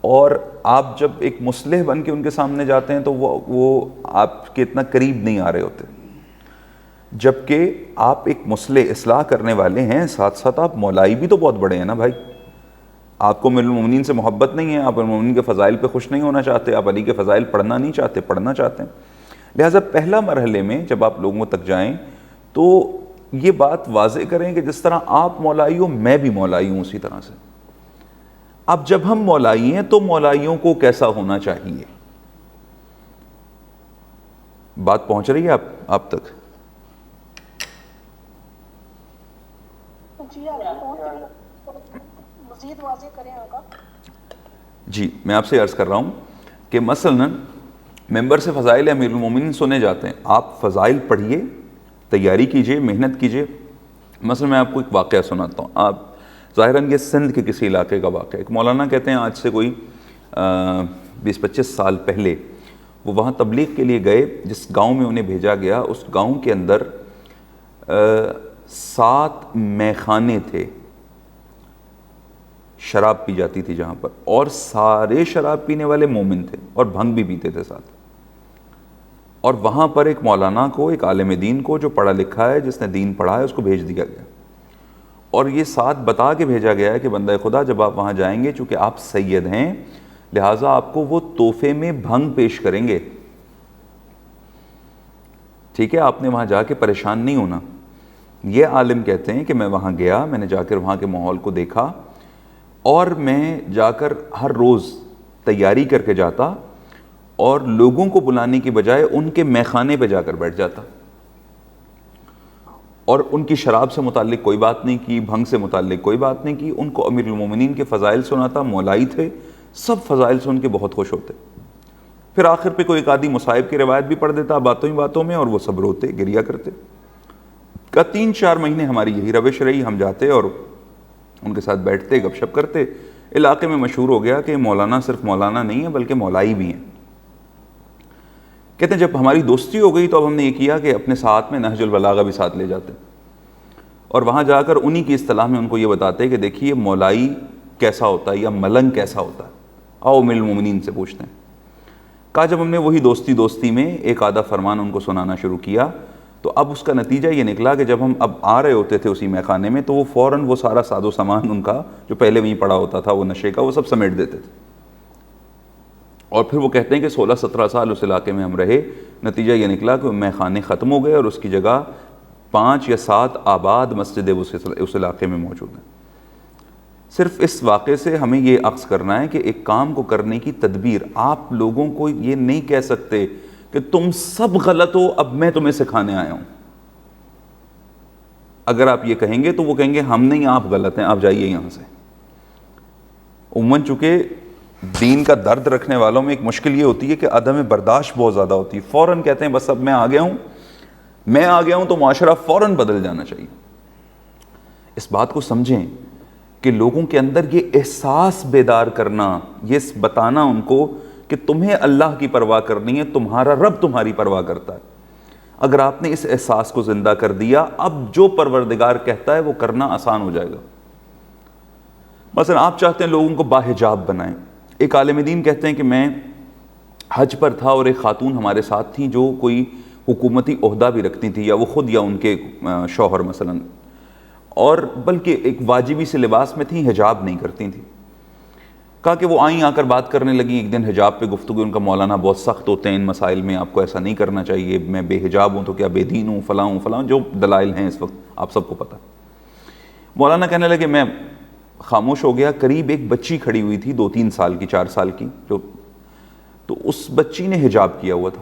اور آپ جب ایک مصلح بن کے ان کے سامنے جاتے ہیں تو وہ آپ کے اتنا قریب نہیں آ رہے ہوتے، جبکہ آپ ایک مصلح اصلاح کرنے والے ہیں، ساتھ ساتھ آپ مولائی بھی تو بہت بڑے ہیں نا بھائی. آپ کو امیر المومنین سے محبت نہیں ہے، آپ امیر المومنین کے فضائل پہ خوش نہیں ہونا چاہتے، آپ علی کے فضائل پڑھنا نہیں چاہتے، پڑھنا چاہتے ہیں. لہٰذا پہلا مرحلے میں جب آپ لوگوں تک جائیں تو یہ بات واضح کریں کہ جس طرح آپ مولائی ہو میں بھی مولائی ہوں اسی طرح سے. اب جب ہم مولائی ہیں تو مولائیوں کو کیسا ہونا چاہیے؟ بات پہنچ رہی ہے آپ تک؟ جی مزید واضح کریں آقا. جی میں آپ سے عرض کر رہا ہوں کہ مثلا ممبر سے فضائل امیر المومنین سنے جاتے ہیں، آپ فضائل پڑھیے، تیاری کیجئے، محنت کیجئے. مثلا میں آپ کو ایک واقعہ سناتا ہوں. آپ ظاہراً یہ سندھ کے کسی علاقے کا واقعہ. ایک مولانا کہتے ہیں آج سے کوئی 20-25 سال پہلے وہ وہاں تبلیغ کے لیے گئے. جس گاؤں میں انہیں بھیجا گیا اس گاؤں کے اندر 7 میخانے تھے، شراب پی جاتی تھی جہاں پر، اور سارے شراب پینے والے مومن تھے اور بھنگ بھی پیتے تھے ساتھ. اور وہاں پر ایک مولانا کو، ایک عالم دین کو جو پڑھا لکھا ہے، جس نے دین پڑھا ہے، اس کو بھیج دیا گیا. اور یہ ساتھ بتا کے بھیجا گیا ہے کہ بندہ خدا جب آپ وہاں جائیں گے، چونکہ آپ سید ہیں لہٰذا آپ کو وہ تحفے میں بھنگ پیش کریں گے. ٹھیک ہے، آپ نے وہاں جا کے پریشان نہیں ہونا. یہ عالم کہتے ہیں کہ میں وہاں گیا، میں نے جا کر وہاں کے ماحول کو دیکھا، اور میں جا کر ہر روز تیاری کر کے جاتا اور لوگوں کو بلانے کی بجائے ان کے میخانے پہ جا کر بیٹھ جاتا، اور ان کی شراب سے متعلق کوئی بات نہیں کی، بھنگ سے متعلق کوئی بات نہیں کی. ان کو امیر المومنین کے فضائل سناتا، مولائی تھے، سب فضائل سن کے بہت خوش ہوتے. پھر آخر پہ کوئی ایک آدھی مصائب کی روایت بھی پڑھ دیتا باتوں ہی باتوں میں، اور وہ سب روتے گریا کرتے. کا 3-4 مہینے ہماری یہی روش رہی. ہم جاتے اور ان کے ساتھ بیٹھتے، گپ شپ کرتے. علاقے میں مشہور ہو گیا کہ مولانا صرف مولانا نہیں ہے بلکہ مولائی بھی ہیں. کہتے ہیں جب ہماری دوستی ہو گئی تو اب ہم نے یہ کیا کہ اپنے ساتھ میں نہج البلاغہ بھی ساتھ لے جاتے، اور وہاں جا کر انہی کی اصطلاح میں ان کو یہ بتاتے کہ دیکھیے مولائی کیسا ہوتا ہے یا ملنگ کیسا ہوتا ہے، آؤ امیر المومنین سے پوچھتے ہیں. کہا جب ہم نے وہی دوستی میں ایک آدھا فرمان ان کو سنانا شروع کیا تو اب اس کا نتیجہ یہ نکلا کہ جب ہم اب آ رہے ہوتے تھے اسی میخانے میں تو وہ فوراً وہ سارا ساز و سامان ان کا جو پہلے وہیں پڑا ہوتا تھا وہ نشے کا، وہ سب سمیٹ دیتے تھے. اور پھر وہ کہتے ہیں کہ 16-17 سال اس علاقے میں ہم رہے. نتیجہ یہ نکلا کہ میخانے ختم ہو گئے اور اس کی جگہ 5 یا 7 آباد مسجدیں اس علاقے میں موجود ہیں. صرف اس واقعے سے ہمیں یہ اخذ کرنا ہے کہ ایک کام کو کرنے کی تدبیر، آپ لوگوں کو یہ نہیں کہہ سکتے کہ تم سب غلط ہو اب میں تمہیں سکھانے آیا ہوں. اگر آپ یہ کہیں گے تو وہ کہیں گے ہم نہیں، آپ غلط ہیں، آپ جائیے یہاں سے. عموماً چونکہ دین کا درد رکھنے والوں میں ایک مشکل یہ ہوتی ہے کہ عدم برداشت بہت زیادہ ہوتی ہے، فوراً کہتے ہیں بس اب میں آ گیا ہوں تو معاشرہ فوراً بدل جانا چاہیے. اس بات کو سمجھیں کہ لوگوں کے اندر یہ احساس بیدار کرنا، یہ بتانا ان کو کہ تمہیں اللہ کی پرواہ کرنی ہے، تمہارا رب تمہاری پرواہ کرتا ہے. اگر آپ نے اس احساس کو زندہ کر دیا، اب جو پروردگار کہتا ہے وہ کرنا آسان ہو جائے گا. مثلا آپ چاہتے ہیں لوگوں کو باحجاب بنائیں. ایک عالم دین کہتے ہیں کہ میں حج پر تھا اور ایک خاتون ہمارے ساتھ تھیں جو کوئی حکومتی عہدہ بھی رکھتی تھی، یا وہ خود یا ان کے شوہر مثلا، اور بلکہ ایک واجبی سے لباس میں تھیں، حجاب نہیں کرتی تھیں. کہا کہ وہ آئیں، آ کر بات کرنے لگیں ایک دن حجاب پہ گفتگو. ان کا مولانا بہت سخت ہوتے ہیں ان مسائل میں، آپ کو ایسا نہیں کرنا چاہیے، میں بے حجاب ہوں تو کیا بے دین ہوں، فلاں جو دلائل ہیں اس وقت آپ سب کو پتہ. مولانا کہنے لگے، میں خاموش ہو گیا. قریب ایک بچی کھڑی ہوئی تھی 2-3 سال کی، 4 سال کی، تو اس بچی نے حجاب کیا ہوا تھا.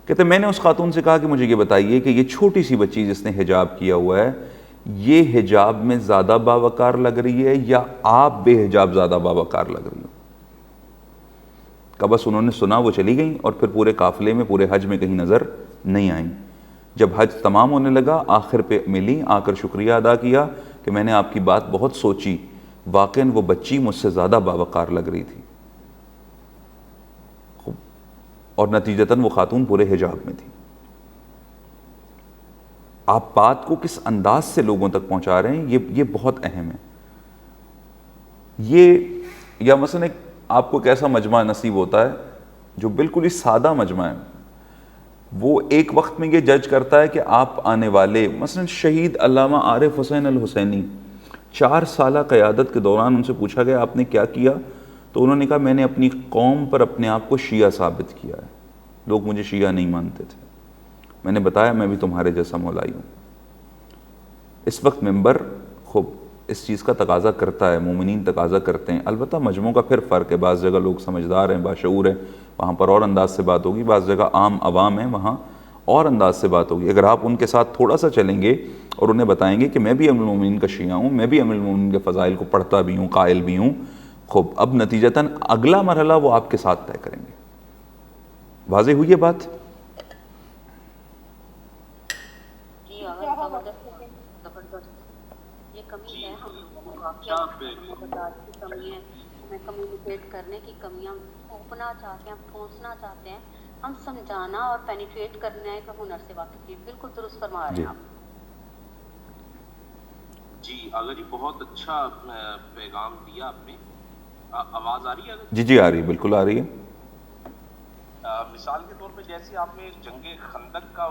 کہتے میں نے اس خاتون سے کہا کہ مجھے یہ بتائیے کہ یہ چھوٹی سی بچی جس نے حجاب کیا ہوا ہے، یہ حجاب میں زیادہ باوقار لگ رہی ہے یا آپ بے حجاب زیادہ باوقار لگ رہی ہو؟ کہ بس انہوں نے سنا، وہ چلی گئیں اور پھر پورے قافلے میں، پورے حج میں کہیں نظر نہیں آئیں. جب حج تمام ہونے لگا، آخر پہ ملی، آ کر شکریہ ادا کیا کہ میں نے آپ کی بات بہت سوچی، واقعاً وہ بچی مجھ سے زیادہ باوقار لگ رہی تھی. اور نتیجتاً وہ خاتون پورے حجاب میں تھی. آپ بات کو کس انداز سے لوگوں تک پہنچا رہے ہیں، یہ بہت اہم ہے. یہ یا مثلا آپ کو ایک ایسا مجمع نصیب ہوتا ہے جو بالکل ہی سادہ مجمع ہے، وہ ایک وقت میں یہ جج کرتا ہے کہ آپ آنے والے، مثلا شہید علامہ عارف حسین الحسینی، 4 سالہ قیادت کے دوران ان سے پوچھا گیا آپ نے کیا کیا، تو انہوں نے کہا میں نے اپنی قوم پر اپنے آپ کو شیعہ ثابت کیا ہے. لوگ مجھے شیعہ نہیں مانتے تھے، میں نے بتایا میں بھی تمہارے جیسا مولائی ہوں. اس وقت ممبر خوب اس چیز کا تقاضا کرتا ہے، مومنین تقاضا کرتے ہیں. البتہ مجموعوں کا پھر فرق ہے، بعض جگہ لوگ سمجھدار ہیں، باشعور ہیں، وہاں پر اور انداز سے بات ہوگی، بعض جگہ عام عوام ہیں، وہاں اور انداز سے بات ہوگی. اگر آپ ان کے ساتھ تھوڑا سا چلیں گے اور انہیں بتائیں گے کہ میں بھی امیر المومنین کا شیعہ ہوں، میں بھی امیر المومنین کے فضائل کو پڑھتا بھی ہوں، قائل بھی ہوں، خوب اب نتیجتاً اگلا مرحلہ وہ آپ کے ساتھ طے کریں گے. واضح ہوئی یہ بات؟ یہ کمی ہے ہم لوگوں کا، کمی ہے ہمیں کمیونیکیٹ کرنے کی کمیاں، تھوپنا چاہتے ہیں، پھونسنا چاہتے ہیں، ہم سمجھانا اور پینیٹریٹ کرنے کا ہنر سے واقف ہیں. بالکل درست فرما رہے ہیں آپ. جی آغا جی بہت اچھا پیغام دیا آپ نے. آواز آ رہی ہے؟ جی آ رہی ہے، بالکل آ رہی ہے. مثال کے طور پہ جیسے آپ نے جنگ خندق کا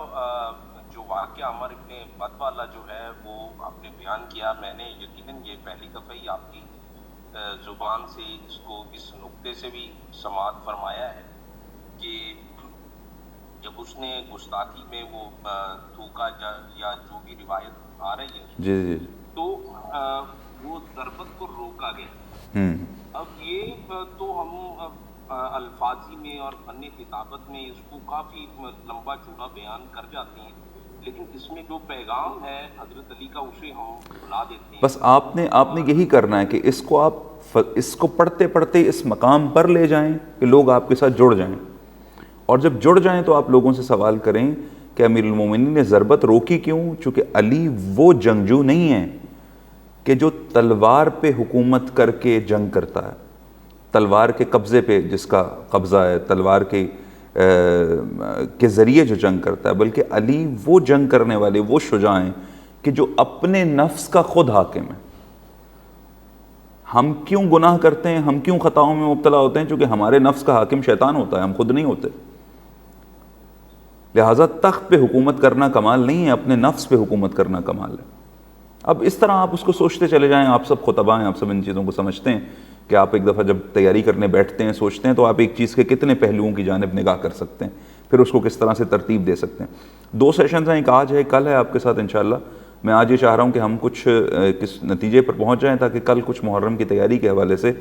جو واقعہ عمر ابن بد والا جو ہے وہ آپ نے بیان کیا، میں نے یقیناً یہ پہلی دفعہ ہی آپ کی زبان سے اس کو اس نقطے سے بھی سماعت فرمایا ہے کہ جب اس نے گستاخی میں وہ تھوکا یا جو بھی روایت آ رہی ہے جی تو وہ ضربت کو روکا گیا. اب یہ تو ہم الفاظی میں اور فن خطابت میں اس کو کافی لمبا چوڑا بیان کر جاتے ہیں، لیکن اس میں جو پیغام ہے حضرت علی کا اسے ہم بھلا دیتے ہیں. بس آپ نے یہی کرنا ہے کہ اس کو آپ اس کو پڑھتے پڑھتے اس مقام پر لے جائیں کہ لوگ آپ کے ساتھ جڑ جائیں، اور جب جڑ جائیں تو آپ لوگوں سے سوال کریں کہ امیر المومنین نے ضربت روکی کیوں؟ چونکہ علی وہ جنگجو نہیں ہے کہ جو تلوار پہ حکومت کر کے جنگ کرتا ہے، تلوار کے قبضے پہ جس کا قبضہ ہے، تلوار کے ذریعے جو جنگ کرتا ہے، بلکہ علی وہ جنگ کرنے والے، وہ شجاع ہیں کہ جو اپنے نفس کا خود حاکم ہے. ہم کیوں گناہ کرتے ہیں، ہم کیوں خطاؤں میں مبتلا ہوتے ہیں؟ چونکہ ہمارے نفس کا حاکم شیطان ہوتا ہے، ہم خود نہیں ہوتے. لہٰذا تخت پہ حکومت کرنا کمال نہیں ہے، اپنے نفس پہ حکومت کرنا کمال ہے. اب اس طرح آپ اس کو سوچتے چلے جائیں. آپ سب خطباء ہیں، آپ سب ان چیزوں کو سمجھتے ہیں کہ آپ ایک دفعہ جب تیاری کرنے بیٹھتے ہیں، سوچتے ہیں، تو آپ ایک چیز کے کتنے پہلوؤں کی جانب نگاہ کر سکتے ہیں، پھر اس کو کس طرح سے ترتیب دے سکتے ہیں. 2 سیشنز ہیں، ایک آج ہے، کل ہے آپ کے ساتھ انشاءاللہ. میں آج یہ چاہ رہا ہوں کہ ہم کچھ کس نتیجے پر پہنچ جائیں تاکہ کل کچھ محرم کی تیاری کے حوالے سے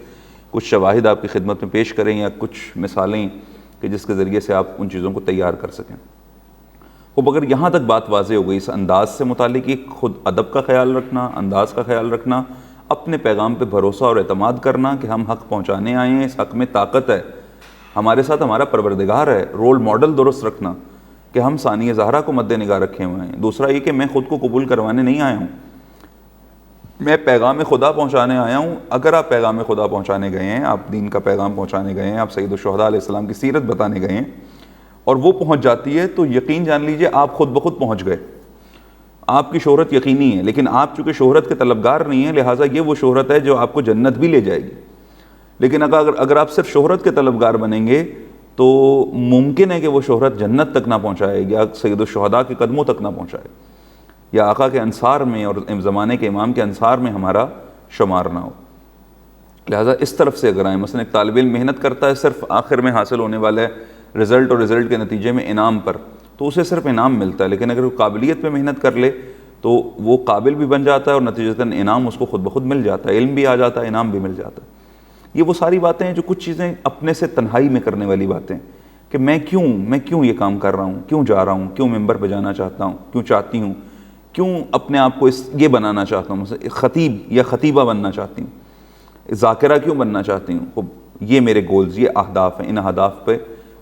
کچھ شواہد آپ کی خدمت میں پیش کریں یا کچھ مثالیں کہ جس کے ذریعے سے آپ ان چیزوں کو تیار کر سکیں. اب اگر یہاں تک بات واضح ہو گئی اس انداز سے متعلق، ایک خود ادب کا خیال رکھنا، انداز کا خیال رکھنا، اپنے پیغام پہ بھروسہ اور اعتماد کرنا کہ ہم حق پہنچانے آئے ہیں، اس حق میں طاقت ہے، ہمارے ساتھ ہمارا پروردگار ہے، رول ماڈل درست رکھنا کہ ہم ثانیہ زہرا کو مد نگاہ رکھے ہوئے ہیں. دوسرا یہ کہ میں خود کو قبول کروانے نہیں آیا ہوں، میں پیغام خدا پہنچانے آیا ہوں. اگر آپ پیغام خدا پہنچانے گئے ہیں، آپ دین کا پیغام پہنچانے گئے ہیں، آپ سید الشہداء علیہ السلام کی سیرت بتانے گئے ہیں اور وہ پہنچ جاتی ہے تو یقین جان لیجئے آپ خود بخود پہنچ گئے. آپ کی شہرت یقینی ہے، لیکن آپ چونکہ شہرت کے طلبگار نہیں ہیں لہٰذا یہ وہ شہرت ہے جو آپ کو جنت بھی لے جائے گی. لیکن اگر آپ صرف شہرت کے طلبگار بنیں گے تو ممکن ہے کہ وہ شہرت جنت تک نہ پہنچائے یا سید الشہداء کے قدموں تک نہ پہنچائے یا آقا کے انصار میں اور زمانے کے امام کے انصار میں ہمارا شمار نہ ہو. لہٰذا اس طرف سے اگر آئیں، مثلا ایک طالب علم محنت کرتا ہے صرف آخر میں حاصل ہونے والے رزلٹ اور رزلٹ کے نتیجے میں انعام پر، تو اسے صرف انعام ملتا ہے. لیکن اگر وہ قابلیت پہ محنت کر لے تو وہ قابل بھی بن جاتا ہے اور نتیجتاً انعام اس کو خود بخود مل جاتا ہے، علم بھی آ جاتا ہے، انعام بھی مل جاتا ہے. یہ وہ ساری باتیں ہیں جو کچھ چیزیں اپنے سے تنہائی میں کرنے والی باتیں کہ میں کیوں یہ کام کر رہا ہوں، کیوں جا رہا ہوں، کیوں ممبر پہ جانا چاہتا ہوں، کیوں چاہتی ہوں، کیوں اپنے آپ کو یہ بنانا چاہتا ہوں، مثلا خطیب یا خطیبہ بننا چاہتی ہوں، ذاکرہ کیوں بننا چاہتی ہوں. خب یہ میرے گولز، یہ اہداف ہیں، ان اہداف پہ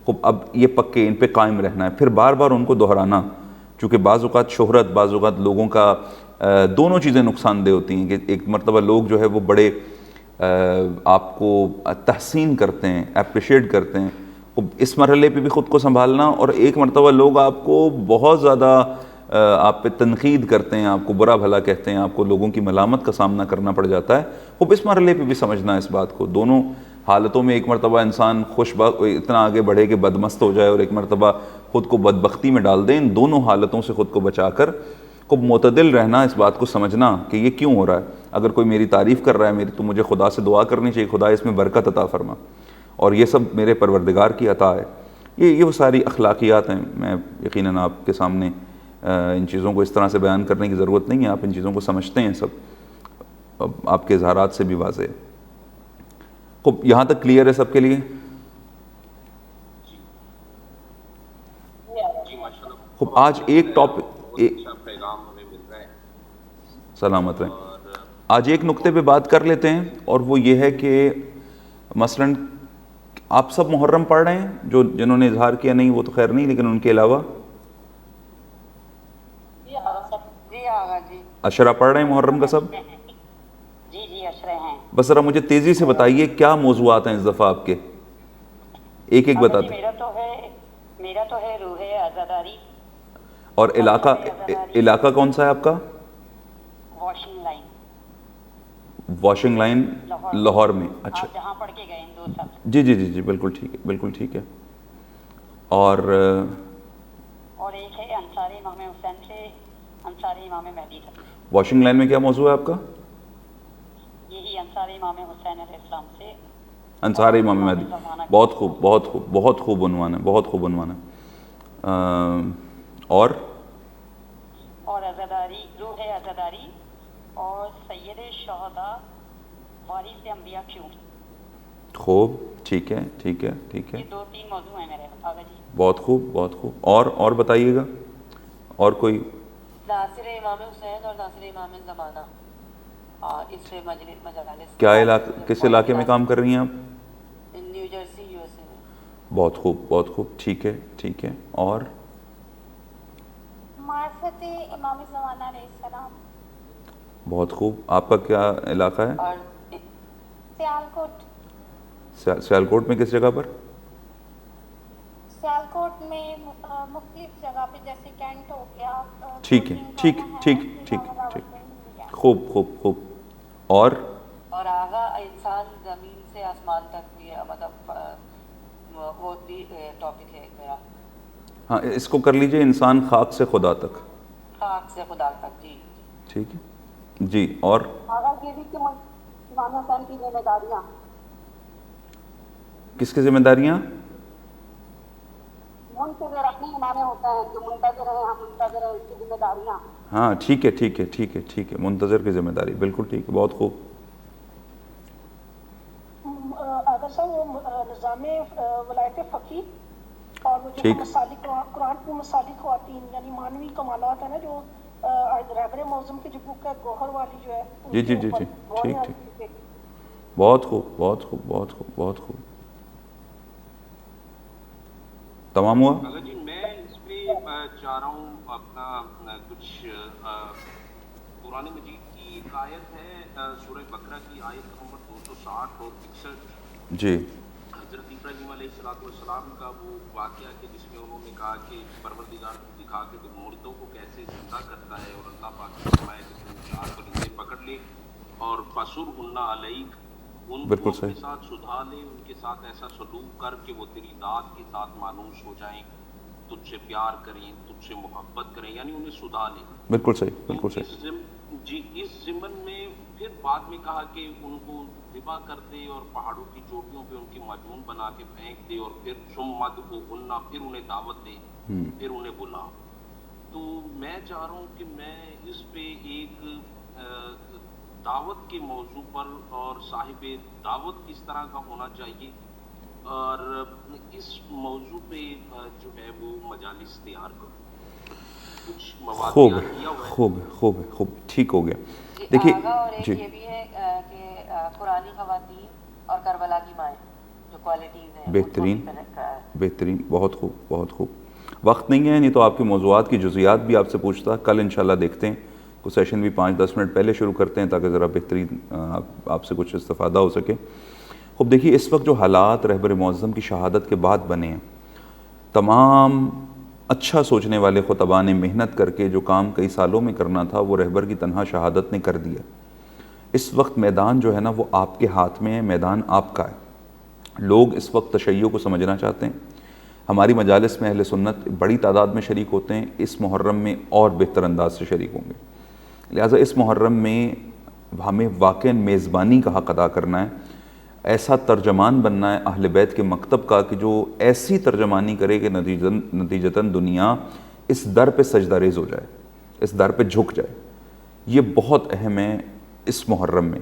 خب اب یہ پکے ان پہ قائم رہنا ہے، پھر بار بار ان کو دہرانا. چونکہ بعض اوقات شہرت، بعض اوقات لوگوں کا دونوں چیزیں نقصان دہ ہوتی ہیں کہ ایک مرتبہ لوگ جو ہے وہ بڑے آپ کو تحسین کرتے ہیں، اپریشیٹ کرتے ہیں، اس مرحلے پہ بھی خود کو سنبھالنا، اور ایک مرتبہ لوگ آپ کو بہت زیادہ آپ پہ تنقید کرتے ہیں، آپ کو برا بھلا کہتے ہیں، آپ کو لوگوں کی ملامت کا سامنا کرنا پڑ جاتا ہے. خب اس مرحلے پہ بھی سمجھنا ہے اس بات کو. دونوں حالتوں میں ایک مرتبہ انسان اتنا آگے بڑھے کہ بدمست ہو جائے اور ایک مرتبہ خود کو بدبختی میں ڈال دیں. ان دونوں حالتوں سے خود کو بچا کر خب معتدل رہنا، اس بات کو سمجھنا کہ یہ کیوں ہو رہا ہے. اگر کوئی میری تعریف کر رہا ہے تو مجھے خدا سے دعا کرنی چاہیے، خدا اس میں برکت عطا فرما، اور یہ سب میرے پروردگار کی عطا ہے. یہ وہ ساری اخلاقیات ہیں. میں یقیناً آپ کے سامنے ان چیزوں کو اس طرح سے بیان کرنے کی ضرورت نہیں ہے، آپ ان چیزوں کو سمجھتے ہیں سب، اب آپ کے اظہارات سے بھی واضح ہے. خب یہاں تک کلیئر ہے سب کے لیے؟ خب آج ایک ٹاپک، پیغام ہمیں مل رہا ہے. سلامت رہیں. آج ایک نقطے پہ بات کر لیتے ہیں اور وہ یہ ہے کہ مثلاً آپ سب محرم پڑھ رہے ہیں؟ جنہوں نے اظہار کیا نہیں وہ تو خیر نہیں، لیکن ان کے علاوہ عشرہ پڑھ رہے ہیں محرم کا سب؟ جی عشرے ہیں. بس ذرا مجھے تیزی سے بتائیے کیا موضوعات ہیں اس دفعہ آپ کے، ایک ایک بتاتے. میرا تو ہے روح عزاداری. اور علاقہ کون سا ہے آپ کا؟ واشنگ لائن لاہور میں. اچھا جہاں پڑھ کے گئے 2 سال. جی بالکل ٹھیک ہے، بالکل ٹھیک ہے. اور ایک ہے انصاری امام حسین سے، انصاری امام مہدی تک. واشنگ لائن میں کیا موضوع ہے آپ کا؟ یہی انصاری امام حسین علیہ السلام سے، انصاری امام مہدی. بہت خوب، بہت خوب، بہت خوب عنوان ہے، بہت خوب عنوان ہے. اور عزاداری، روح عزاداری اور سید شہداء وارث انبیاء کیوں. خوب، ٹھیک ہے ٹھیک ہے ٹھیک ہے. یہ 2-3 موضوع ہیں میرے آگے. جی بہت خوب، بہت خوب. اور بتائیے گا اور کوئی؟ ناصر امام حسین اور ناصر امام زمانہ. اس سے مجالس. کیا علاقہ، کس علاقے میں کام کر رہی ہیں آپ؟ نیو جرسی USA میں. بہت خوب، بہت خوب. ٹھیک ہے ٹھیک ہے. اور معرفت امام زمانہ علیہ السلام. بہت خوب. آپ کا کیا علاقہ ہے؟ اور سیالکوٹ. سیالکوٹ میں کس جگہ پر؟ سیالکوٹ میں مختلف جگہ پہ، جیسے کینٹ ہو گیا. ٹھیک ہے ٹھیک ٹھیک ٹھیک ٹھیک. خوب خوب خوب. اور آغا انسان زمین سے آسمان تک بھی، مطلب وہ بھی ٹاپک ہے میرا. ہاں اس کو کر لیجئے، انسان خاک سے خدا تک. خاک سے خدا تک. جی ٹھیک ہے جی. اور آغا یہ بھی کہ امام حسین کی ذمہ داریاں. کس کی ذمہ داریاں؟ منتظر اپنے امام ہوتا ہے، جو منتظر ہیں، ہم منتظر ہیں، اس کی ذمہ داریاں. ہاں ٹھیک ہے ٹھیک ہے ٹھیک ہے ٹھیک ہے، منتظر کی ذمہ داری، بالکل ٹھیک ہے، بہت خوب. اگر صاحب وہ نظام ولایت فقی اور وہ جو ٹھیک. مسالک قرآن کی مسالک خواتین یعنی مانوی کمالات ہیں نا، جو رہبر معظم کی جو بک ہے گوہر والی جو ہے، جی جی جی جی ٹھیک ٹھیک، بہت خوب بہت خوب بہت خوب بہت خوب. تمام ہوا؟ اگر جی میں اس پہ چاہ رہا ہوں اپنا کچھ قرآن مجید کی ایک آیت ہے سورہ بقرہ کی آیت نمبر 260 اور 61. جی. حضرت ابراہیم علیہ السلام کا وہ واقعہ کہ جس میں انہوں نے کہا کہ پروردگار دکھا کے مردوں کو کیسے زندہ کرتا ہے، اور اللہ پاک نے فرمایا کہ تم 4 پرندے پکڑ لے اور فسر ہننا علیک، ان کو اپنے ساتھ سدھا لے، ان کے ساتھ ایسا سلوک کر کہ وہ تیری ذات کے ساتھ مانوس ہو جائیں، تجھ سے پیار کریں، تجھ سے محبت کریں، یعنی انہیں سدھا لیں. بالکل صحیح بالکل صحیح. جی اس ضمن میں پھر بعد میں کہا کہ ان کو ذبح کر دے اور پہاڑوں کی چوٹیوں پہ ان کی مجنون بنا کے پھینک دے، اور پھر سمت کو بننا، پھر انہیں دعوت دے، پھر انہیں بلا. تو میں چاہ رہا ہوں کہ میں اس پہ ایک دعوت کے موضوع پر اور صاحب دعوت کس طرح کا ہونا چاہیے، اور اس موضوع پہ جو ہے وہ مجالس تیار کروں. خوب خوب خوب خوب ٹھیک ہو گیا. دیکھیے اور ایک یہ بھی ہے کہ قرآنی خواتین اور کربلا کی مائیں جو کوالٹیز ہیں، بہترین بہترین، بہت خوب بہت خوب. وقت نہیں ہے، نہیں تو آپ کے موضوعات کی جزئیات بھی آپ سے پوچھتا. کل انشاءاللہ دیکھتے ہیں، کوئی سیشن بھی 5-10 منٹ پہلے شروع کرتے ہیں تاکہ ذرا بہترین آپ سے کچھ استفادہ ہو سکے. خوب دیکھیے، اس وقت جو حالات رہبر معظم کی شہادت کے بعد بنے ہیں، تمام اچھا سوچنے والے خطباء نے محنت کر کے جو کام کئی سالوں میں کرنا تھا وہ رہبر کی تنہا شہادت نے کر دیا. اس وقت میدان جو ہے نا وہ آپ کے ہاتھ میں ہے، میدان آپ کا ہے. لوگ اس وقت تشیع کو سمجھنا چاہتے ہیں. ہماری مجالس میں اہل سنت بڑی تعداد میں شریک ہوتے ہیں، اس محرم میں اور بہتر انداز سے شریک ہوں گے. لہٰذا اس محرم میں ہمیں واقعاً میزبانی کا حق ادا کرنا ہے، ایسا ترجمان بننا ہے اہل بیت کے مکتب کا کہ جو ایسی ترجمانی کرے کہ نتیجتاً دنیا اس در پہ سجدہ ریز ہو جائے، اس در پہ جھک جائے. یہ بہت اہم ہے اس محرم میں.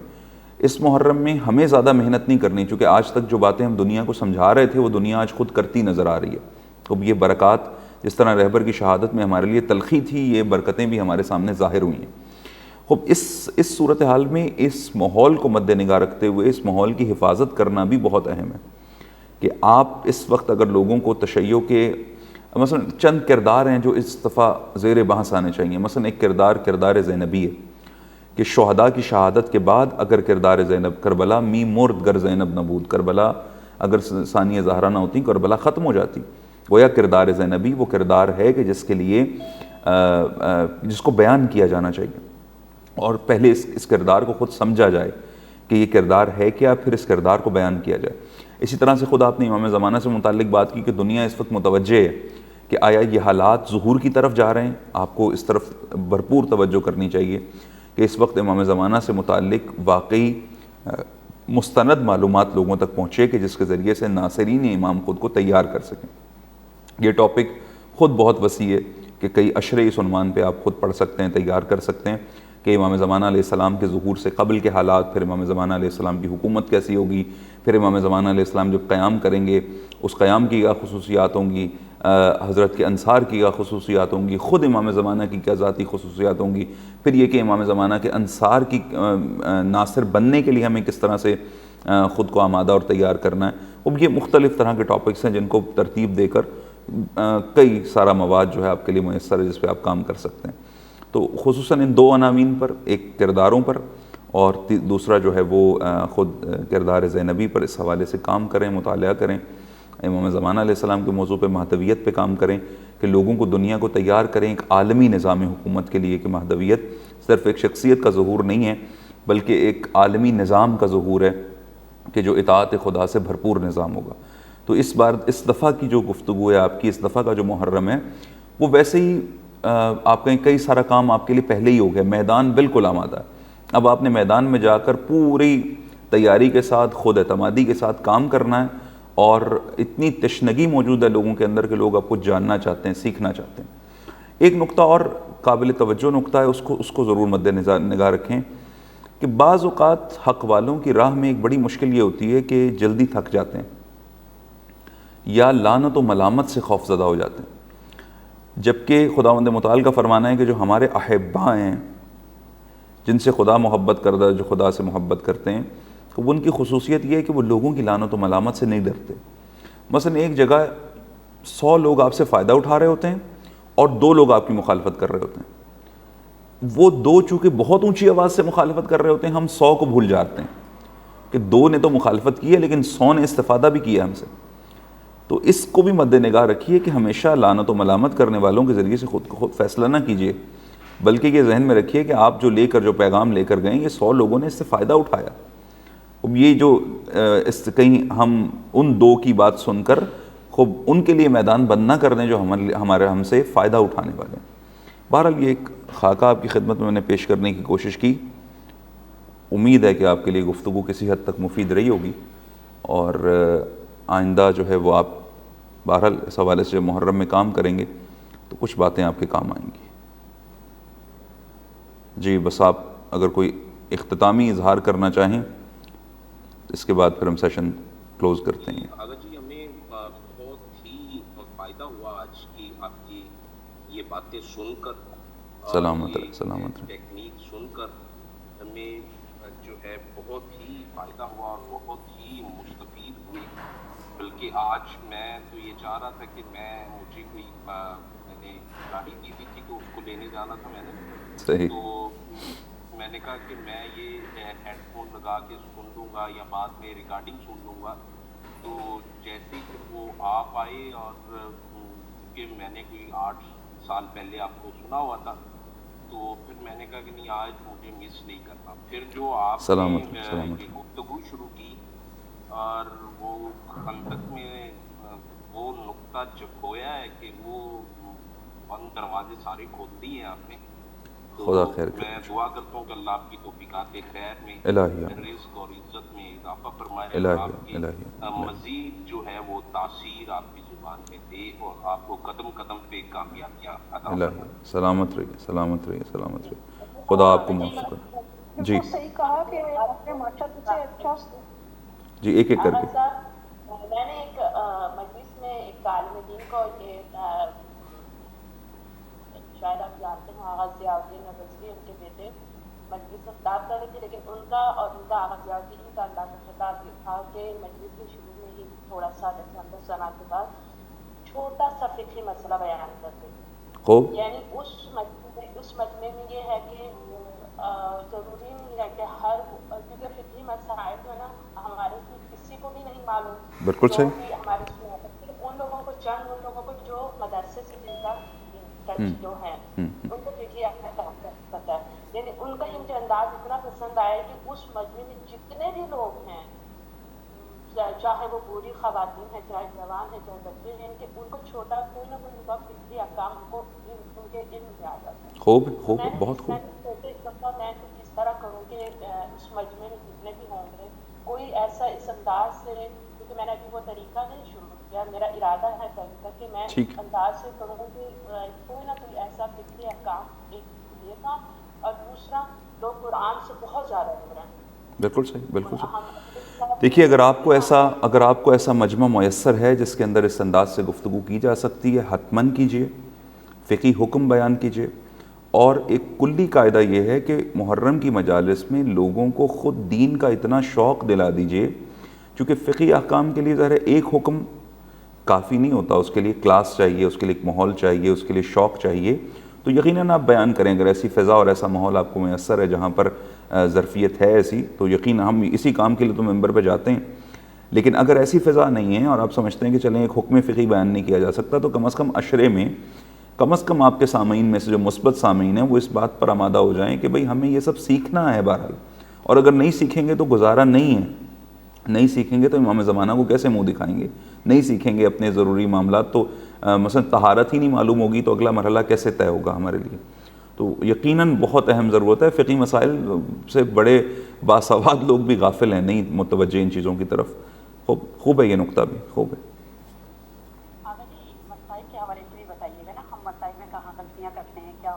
اس محرم میں ہمیں زیادہ محنت نہیں کرنی، چونکہ آج تک جو باتیں ہم دنیا کو سمجھا رہے تھے وہ دنیا آج خود کرتی نظر آ رہی ہے. اب یہ برکات جس طرح رہبر کی شہادت میں ہمارے لیے تلخی تھی، یہ برکتیں بھی ہمارے سامنے ظاہر ہوئی ہیں. خب اس صورتحال میں اس ماحول کو مد نگاہ رکھتے ہوئے اس ماحول کی حفاظت کرنا بھی بہت اہم ہے کہ آپ اس وقت اگر لوگوں کو تشیع کے مثلا چند کردار ہیں جو اس دفعہ زیر بحث آنے چاہیے. مثلا ایک کردار زینبی ہے کہ شہداء کی شہادت کے بعد اگر کردار زینب، کربلا می مرد گر زینب نبود، کربلا اگر ثانیہ زہرا نہ ہوتی کربلا ختم ہو جاتی. گویا کردار زینبی وہ کردار ہے کہ جس کے لیے جس کو بیان کیا جانا چاہیے، اور پہلے اس کردار کو خود سمجھا جائے کہ یہ کردار ہے کیا، پھر اس کردار کو بیان کیا جائے. اسی طرح سے خود آپ نے امام زمانہ سے متعلق بات کی کہ دنیا اس وقت متوجہ ہے کہ آیا یہ حالات ظہور کی طرف جا رہے ہیں. آپ کو اس طرف بھرپور توجہ کرنی چاہیے کہ اس وقت امام زمانہ سے متعلق واقعی مستند معلومات لوگوں تک پہنچے کہ جس کے ذریعے سے ناصرین امام خود کو تیار کر سکیں. یہ ٹاپک خود بہت وسیع ہے کہ کئی اشرے اس عنوان پہ آپ خود پڑھ سکتے ہیں، تیار کر سکتے ہیں کہ امام زمانہ علیہ السلام کے ظہور سے قبل کے حالات، پھر امام زمانہ علیہ السلام کی حکومت کیسی ہوگی، پھر امام زمانہ علیہ السلام جب قیام کریں گے اس قیام کی کیا خصوصیات ہوں گی، حضرت کے انصار کی کیا خصوصیات ہوں گی، خود امام زمانہ کی کیا ذاتی خصوصیات ہوں گی، پھر یہ کہ امام زمانہ کے انصار کی ناصر بننے کے لیے ہمیں کس طرح سے خود کو آمادہ اور تیار کرنا ہے. اب یہ مختلف طرح کے ٹاپکس ہیں جن کو ترتیب دے کر کئی سارا مواد جو ہے آپ کے لیے میسر ہے جس پہ آپ کام کر سکتے ہیں. تو خصوصاً ان 2 عناوین پر، ایک کرداروں پر اور دوسرا جو ہے وہ خود کردار زینبی پر، اس حوالے سے کام کریں، مطالعہ کریں. امام زمانہ علیہ السلام کے موضوع پہ مہدویت پہ کام کریں کہ لوگوں کو دنیا کو تیار کریں ایک عالمی نظام حکومت کے لیے کہ مہدویت صرف ایک شخصیت کا ظہور نہیں ہے بلکہ ایک عالمی نظام کا ظہور ہے کہ جو اطاعت خدا سے بھرپور نظام ہوگا. تو اس دفعہ کی جو گفتگو ہے آپ کی، اس دفعہ کا جو محرم ہے وہ ویسے ہی آپ کہیں کئی سارا کام آپ کے لیے پہلے ہی ہو گیا، میدان بالکل آمادہ ہے. اب آپ نے میدان میں جا کر پوری تیاری کے ساتھ، خود اعتمادی کے ساتھ کام کرنا ہے، اور اتنی تشنگی موجود ہے لوگوں کے اندر کہ لوگ آپ کو جاننا چاہتے ہیں، سیکھنا چاہتے ہیں. ایک نقطہ اور قابل توجہ نقطہ ہے، اس کو ضرور مد نگاہ رکھیں کہ بعض اوقات حق والوں کی راہ میں ایک بڑی مشکل یہ ہوتی ہے کہ جلدی تھک جاتے ہیں یا لعنت و ملامت سے خوف زدہ ہو جاتے ہیں، جبکہ خداوند متعال کا فرمانا ہے کہ جو ہمارے احباء ہیں، جن سے خدا محبت کردہ، جو خدا سے محبت کرتے ہیں، تو ان کی خصوصیت یہ ہے کہ وہ لوگوں کی لعنت و ملامت سے نہیں ڈرتے۔ مثلا ایک جگہ 100 لوگ آپ سے فائدہ اٹھا رہے ہوتے ہیں اور 2 لوگ آپ کی مخالفت کر رہے ہوتے ہیں، وہ 2 چونکہ بہت اونچی آواز سے مخالفت کر رہے ہوتے ہیں، ہم 100 کو بھول جاتے ہیں کہ 2 نے تو مخالفت کی ہے لیکن 100 نے استفادہ بھی کیا ہم سے۔ تو اس کو بھی مد نگاہ رکھیے کہ ہمیشہ لعنت و ملامت کرنے والوں کے ذریعے سے خود کو خود فیصلہ نہ کیجیے، بلکہ یہ ذہن میں رکھیے کہ آپ جو پیغام لے کر گئے، یہ 100 لوگوں نے اس سے فائدہ اٹھایا۔ اب یہ جو کہیں ہم ان 2 کی بات سن کر خوب ان کے لیے میدان بند نہ کر دیں جو ہم سے فائدہ اٹھانے والے ہیں۔ بہرحال یہ ایک خاکہ آپ کی خدمت میں نے پیش کرنے کی کوشش کی، امید ہے کہ آپ کے لیے گفتگو کسی حد تک مفید رہی ہوگی، اور آئندہ جو ہے وہ آپ بہرحال اس حوالے سے محرم میں کام کریں گے تو کچھ باتیں آپ کے کام آئیں گی۔ جی بس آپ اگر کوئی اختتامی اظہار کرنا چاہیں اس کے بعد پھر ہم سیشن کلوز کرتے ہیں۔ آغا جی ہمیں بہت ہی فائدہ ہوا آج کی آپ کی یہ باتیں سن کر، سلامت یہ سلامت ٹیکنیک سن کر ہمیں جو ہے بہت ہی فائدہ ہوا اور بہت ہی مستفید ہوئے۔ بلکہ آج میں تو یہ چاہ رہا تھا کہ مجھے کوئی میں نے گاڑی کی بھی تھی تو اس کو لینے جانا تھا میں نے، صحیح، تو میں نے کہا کہ میں یہ ہیڈ فون لگا کے سن لوں گا یا بعد میں ریکارڈنگ سن لوں گا۔ تو جیسے کہ وہ آپ آئے اور کہ میں نے کوئی 8 سال پہلے آپ کو سنا ہوا تھا، تو پھر میں نے کہا کہ نہیں آج مجھے مس نہیں کرنا۔ پھر جو آپ نے یہ گفتگو شروع کی اور وہ خندق میں وہ نقطہ جگویا ہے کہ وہ بند دروازے سارے کھول دیے ہیں آپ نے، تو خدا خیر میں دعا کرتا ہوں کہ اللہ آپ کی توفیقات خیر میں، رزق اور عزت میں اضافہ فرمائے، اور آپ کی مزید جو ہے وہ تاثیر آپ کی زبان میں دے اور آپ کو قدم قدم پہ کامیابیاں عطا فرمائے۔ سلامت رہیے، خدا آپ کو معاف کرے۔ جی بالکل صحیح کہا کہ آپ نے ماشاءاللہ سے اچھا جی ایک کر کے۔ میں نے ایک مجلس میں ایک عالم دین کو یہ شاید آپ جانتے ہیں آغا ضیاء الدین نبوی، ان کے بیٹے مجلس میں خطاب کر رہے تھے، لیکن ان کا اور ان کا آغا ضیاء الدین کا اللہ کا خطاب یہ تھا کہ مجلس کے شروع میں ہی تھوڑا سا 10 سال کے بعد چھوٹا سا فقہی مسئلہ بیان کرتے تھے، یعنی اس مجمع میں یہ ہے کہ ضروری نہیں ہے کہ کیونکہ فقہی مسائل جو ہے نا ہمارے کسی کو بھی نہیں معلوم، بالکل صحیح، بھی ہمارے ان لوگوں کو ان لوگوں کو جو مدرسے سے جن کا جو ہیں ان کو فقہی احکام پتہ ہے، یعنی ان کا یہ مجھے انداز اتنا پسند آیا کہ اس مجمع میں جتنے بھی لوگ ہیں، چاہے وہ بوڑھی خواتین ہیں، چاہے جوان ہیں، چاہے بچے ہیں، کہ ان کو چھوٹا کوئی نہ کوئی فقہی احکام کو ان کے علم میں آ جاتا ہے۔ خوب بہت خوب۔ میں کچھ اس طرح کروں کہ اس مجمع میں جتنے بھی ہوں گے کوئی ایسا اس انداز سے، کیونکہ میں نے ابھی وہ طریقہ نہیں شروع کیا، میرا ارادہ ہے طریقہ کہ میں اس انداز سے کروں کہ کوئی نہ کوئی ایسا فقہی احکام ایک یہ تھا، اور دوسرا لوگ قرآن سے بہت زیادہ دور ہیں۔ بالکل صحیح۔ دیکھیے اگر آپ کو ایسا مجمع میسر ہے جس کے اندر اس انداز سے گفتگو کی جا سکتی ہے، حتماً کیجیے، فقہی حکم بیان کیجیے، اور ایک کلی قاعدہ یہ ہے کہ محرم کی مجالس میں لوگوں کو خود دین کا اتنا شوق دلا دیجیے، چونکہ فقہی احکام کے لیے ظاہر ہے ایک حکم کافی نہیں ہوتا، اس کے لیے کلاس چاہیے، اس کے لیے ایک ماحول چاہیے، اس کے لیے شوق چاہیے، تو یقیناً آپ بیان کریں۔ اگر ایسی فضا اور ایسا ماحول آپ کو میسر ہے جہاں پر ظرفیت ہے ایسی، تو یقیناً ہم اسی کام کے لیے تو ممبر پہ جاتے ہیں، لیکن اگر ایسی فضا نہیں ہے اور آپ سمجھتے ہیں کہ چلیں ایک حکم فقہی بیان نہیں کیا جا سکتا، تو کم از کم عشرے میں کم از کم آپ کے سامعین میں سے جو مثبت سامعین ہیں وہ اس بات پر آمادہ ہو جائیں کہ بھئی ہمیں یہ سب سیکھنا ہے بہرحال، اور اگر نہیں سیکھیں گے تو گزارا نہیں ہے، نہیں سیکھیں گے تو امام زمانہ کو کیسے منہ دکھائیں گے، نہیں سیکھیں گے اپنے ضروری معاملات، تو مثلا طہارت ہی نہیں معلوم ہوگی تو اگلا مرحلہ کیسے طے ہوگا ہمارے لیے۔ تو یقیناً بہت اہم ضرورت ہے، فقہی مسائل سے بڑے باسواد لوگ بھی غافل ہیں، نہیں متوجہ ان چیزوں کی طرف۔ خوب ہے یہ نقطہ بھی، خوب ہے۔ مسائل کے حوالے سے بھی بتائیے گا نا، ہم مسائل میں کہاں غلطیاں کرتے ہیں، کیا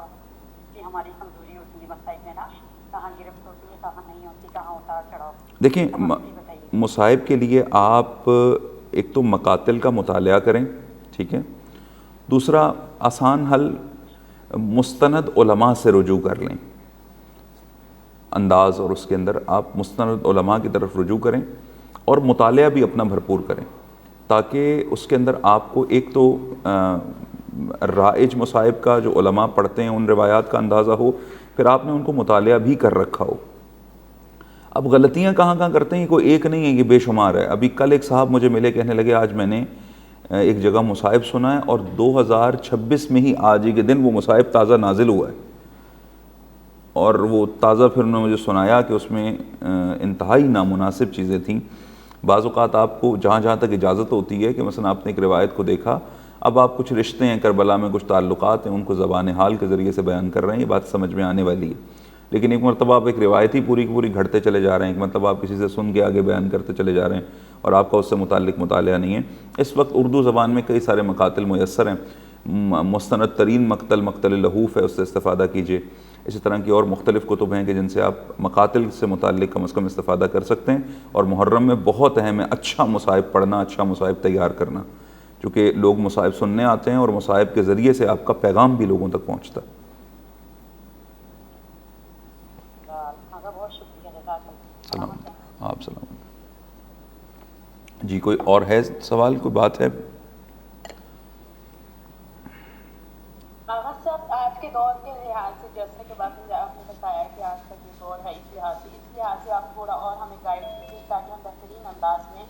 ہوتی ہے کہاں نہیں ہوتی, کہاں اتار چڑھاؤ. دیکھیں بتائیے. مصائب کے لیے آپ ایک تو مقاتل کا مطالعہ کریں, ٹھیک ہے. دوسرا آسان حل مستند علماء سے رجوع کر لیں. انداز اور اس کے اندر آپ مستند علماء کی طرف رجوع کریں اور مطالعہ بھی اپنا بھرپور کریں, تاکہ اس کے اندر آپ کو ایک تو رائج مصائب کا جو علماء پڑھتے ہیں ان روایات کا اندازہ ہو, پھر آپ نے ان کو مطالعہ بھی کر رکھا ہو. اب غلطیاں کہاں کہاں کرتے ہیں, کوئی ایک نہیں ہے, یہ بے شمار ہے. ابھی کل ایک صاحب مجھے ملے, کہنے لگے آج میں نے ایک جگہ مصائب سنا ہے اور 2026 میں ہی آج ہی کے دن وہ مصائب تازہ نازل ہوا ہے. اور وہ تازہ پھر انہوں نے مجھے سنایا کہ اس میں انتہائی نامناسب چیزیں تھیں. بعض اوقات آپ کو جہاں جہاں تک اجازت ہوتی ہے کہ مثلا آپ نے ایک روایت کو دیکھا, اب آپ کچھ رشتے ہیں کربلا میں, کچھ تعلقات ہیں, ان کو زبان حال کے ذریعے سے بیان کر رہے ہیں, یہ بات سمجھ میں آنے والی ہے. لیکن ایک مرتبہ آپ ایک روایت ہی پوری کی پوری گھڑتے چلے جا رہے ہیں, ایک مرتبہ آپ کسی سے سن کے آگے بیان کرتے چلے جا رہے ہیں اور آپ کا اس سے متعلق مطالعہ نہیں ہے. اس وقت اردو زبان میں کئی سارے مقاتل میسر ہیں, مستند ترین مقتل لہوف ہے, اس سے استفادہ کیجیے. اسی طرح کی اور مختلف کتب ہیں کہ جن سے آپ مقاتل سے متعلق کم از کم استفادہ کر سکتے ہیں. اور محرم میں بہت اہم ہے اچھا مصائب پڑھنا, اچھا مصائب تیار کرنا, چونکہ لوگ مصائب سننے آتے ہیں اور مصائب کے ذریعے سے آپ کا پیغام بھی لوگوں تک پہنچتا ہے. بہت شکریہ, جزاک اللہ. سلام, آپ سلام. جی کوئی اور ہے سوال, کوئی بات ہے؟ صاحب آج کے دور کے لحاظ سے, جیسے کہ آپ نے بتایا کہ آج کا جو دور ہے اس لحاظ سے آپ تھوڑا اور ہمیں گائیڈ کیجیے تاکہ ہم بہترین انداز میں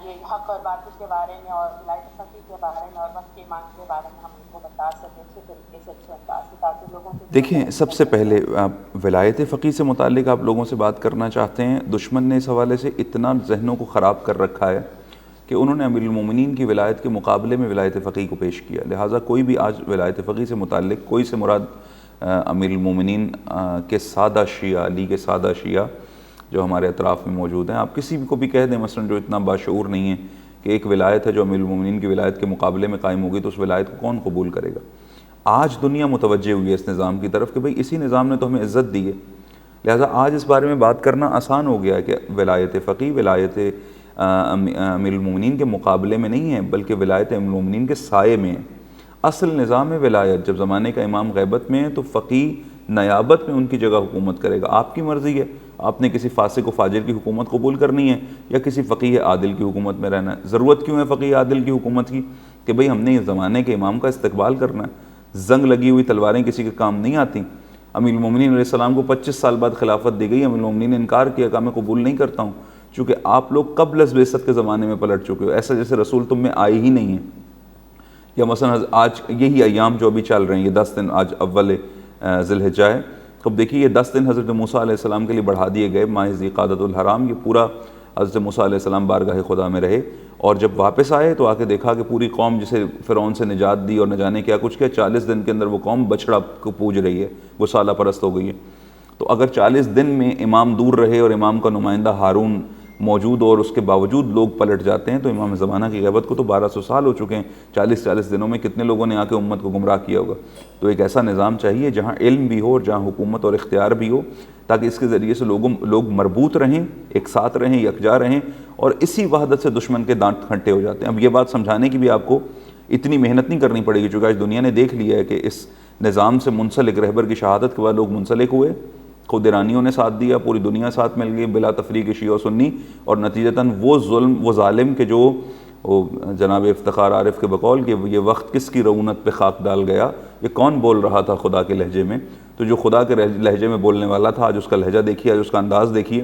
یہ حق اور باطل کے بارے میں اور ولایت فقیہ کے بارے میں اور وقت ایمان کے بارے میں ہم ان کو بتا سکیں اچھے طریقے سے, اچھے انداز سے, تاکہ لوگوں کو. دیکھیں سب سے پہلے آپ ولایت فقیہ سے متعلق آپ لوگوں سے بات کرنا چاہتے ہیں. دشمن نے اس حوالے سے اتنا ذہنوں کو خراب کر رکھا ہے کہ انہوں نے امیر المومنین کی ولایت کے مقابلے میں ولایت فقیہ کو پیش کیا. لہٰذا کوئی بھی آج ولایت فقیہ سے متعلق, کوئی سے مراد امیر المومنین کے سادہ شیعہ, علی کے سادہ شیعہ جو ہمارے اطراف میں موجود ہیں, آپ کسی کو بھی کہہ دیں مثلا جو اتنا باشعور نہیں ہے کہ ایک ولایت ہے جو امیر المومنین کی ولایت کے مقابلے میں قائم ہوگی, تو اس ولایت کو کون قبول کرے گا؟ آج دنیا متوجہ ہوئی ہے اس نظام کی طرف کہ بھئی اسی نظام نے تو ہمیں عزت دی ہے. لہٰذا آج اس بارے میں بات کرنا آسان ہو گیا ہے کہ ولایت فقیہ ولایت امیر المومنین کے مقابلے میں نہیں ہے, بلکہ ولایت امیر المومنین کے سائے میں ہے. اصل نظام ولایت جب زمانے کا امام غیبت میں ہے تو فقیہ نیابت میں ان کی جگہ حکومت کرے گا. آپ کی مرضی ہے, آپ نے کسی فاسق و فاجر کی حکومت قبول کرنی ہے یا کسی فقیہ عادل کی حکومت میں رہنا ہے. ضرورت کیوں ہے فقیہ عادل کی حکومت کی؟ کہ بھئی ہم نے اس زمانے کے امام کا استقبال کرنا ہے. زنگ لگی ہوئی تلواریں کسی کے کام نہیں آتی. امیر المومنین علیہ السلام کو 25 سال بعد خلافت دی گئی, امیر المومنین نے انکار کیا, کہ میں قبول نہیں کرتا ہوں, چونکہ آپ لوگ قبل از بعثت کے زمانے میں پلٹ چکے ہو, ایسا جیسے رسول تم میں آئے ہی نہیں ہیں. یا مثلا آج یہی ایام جو ابھی چل رہے ہیں, یہ 10 دن, آج اول ذی الحجہ ہے, اب دیکھیے یہ 10 دن حضرت موسیٰ علیہ السلام کے لیے بڑھا دیے گئے. ماہ ذی قعدۃ الحرام, یہ پورا حضرت موسیٰ علیہ السلام بارگاہ خدا میں رہے, اور جب واپس آئے تو آ کے دیکھا کہ پوری قوم جسے فرعون سے نجات دی اور نہ جانے کیا کچھ کیا, 40 دن کے اندر وہ قوم بچڑا کو پوج رہی ہے, وہ سالہ پرست ہو گئی ہے. تو اگر 40 دن میں امام دور رہے اور امام کا نمائندہ ہارون موجود اور اس کے باوجود لوگ پلٹ جاتے ہیں, تو امام زمانہ کی غیبت کو تو 1200 سال ہو چکے ہیں. 40 دنوں میں کتنے لوگوں نے آ کے امت کو گمراہ کیا ہوگا. تو ایک ایسا نظام چاہیے جہاں علم بھی ہو اور جہاں حکومت اور اختیار بھی ہو, تاکہ اس کے ذریعے سے لوگ مربوط رہیں, ایک ساتھ رہیں, یکجا رہیں, اور اسی وحدت سے دشمن کے دانت کھٹے ہو جاتے ہیں. اب یہ بات سمجھانے کی بھی آپ کو اتنی محنت نہیں کرنی پڑے گی, چونکہ آج دنیا نے دیکھ لیا ہے کہ اس نظام سے منسلک رہبر کی شہادت کے بعد لوگ منسلک ہوئے, خود ایرانیوں نے ساتھ دیا, پوری دنیا ساتھ مل گئی بلا تفریق شیعہ و سنی, اور نتیجتاً وہ ظالم کے جو جناب افتخار عارف کے بقول کہ یہ وقت کس کی رعونت پہ خاک ڈال گیا, یہ کون بول رہا تھا خدا کے لہجے میں؟ تو جو خدا کے لہجے میں بولنے والا تھا, آج اس کا لہجہ دیکھیے, آج اس کا انداز دیکھیے.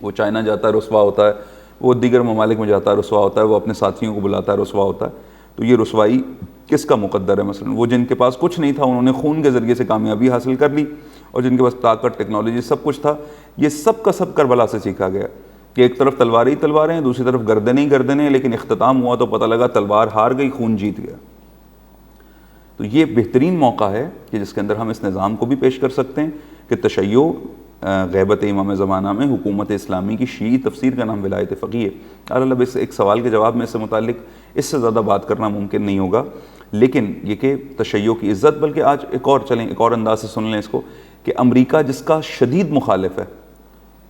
وہ چائنا جاتا ہے رسوا ہوتا ہے, وہ دیگر ممالک میں جاتا ہے رسوا ہوتا ہے, وہ اپنے ساتھیوں کو بلاتا ہے رسوا ہوتا ہے. تو یہ رسوائی کس کا مقدر ہے؟ مثلا وہ جن کے پاس کچھ نہیں تھا انہوں نے خون کے ذریعے سے کامیابی حاصل کر لی, اور جن کے پاس طاقت, ٹیکنالوجی, سب کچھ تھا, یہ سب کا سب کربلا سے سیکھا گیا کہ ایک طرف تلواریں ہی تلواریں ہیں, دوسری طرف گردنیں ہی گردنیں, لیکن اختتام ہوا تو پتہ لگا تلوار ہار گئی, خون جیت گیا. تو یہ بہترین موقع ہے کہ جس کے اندر ہم اس نظام کو بھی پیش کر سکتے ہیں کہ تشیع غیبت امام زمانہ میں حکومت اسلامی کی شیعی تفسیر کا نام ولایت فقیہ ہے. اللہ اس ایک سوال کے جواب میں اس سے متعلق اس سے زیادہ بات کرنا ممکن نہیں ہوگا, لیکن یہ کہ تشیع کی عزت, بلکہ آج ایک اور چلیں ایک اور انداز سے سن لیں اس کو, کہ امریکہ جس کا شدید مخالف ہے،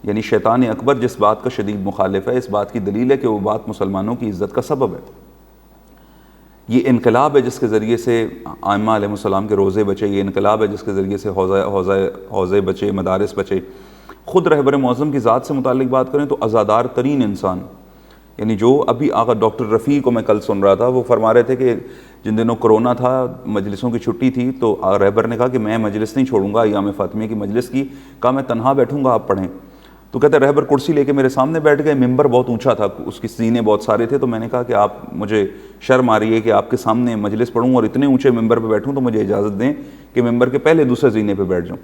یعنی شیطان اکبر جس بات کا شدید مخالف ہے، اس بات کی دلیل ہے کہ وہ بات مسلمانوں کی عزت کا سبب ہے۔ یہ انقلاب ہے جس کے ذریعے سے ائمہ علیہ السلام کے روزے بچے، یہ انقلاب ہے جس کے ذریعے سے حوزے بچے، مدارس بچے۔ خود رہبر معظم کی ذات سے متعلق بات کریں تو عزادار ترین انسان، یعنی جو ابھی آقا ڈاکٹر رفیع کو میں کل سن رہا تھا، وہ فرما رہے تھے کہ جن دنوں کرونا تھا، مجلسوں کی چھٹی تھی، تو رہبر نے کہا کہ میں مجلس نہیں چھوڑوں گا، ایام فاطمیہ کی مجلس کی، کہا میں تنہا بیٹھوں گا، آپ پڑھیں۔ تو کہتے رہبر کرسی لے کے میرے سامنے بیٹھ گئے، ممبر بہت اونچا تھا، اس کی زینے بہت سارے تھے، تو میں نے کہا کہ آپ، مجھے شرم آ رہی ہے کہ آپ کے سامنے مجلس پڑھوں اور اتنے اونچے ممبر پہ بیٹھوں، تو مجھے اجازت دیں کہ ممبر کے پہلے دوسرے زینے پہ بیٹھ جاؤں۔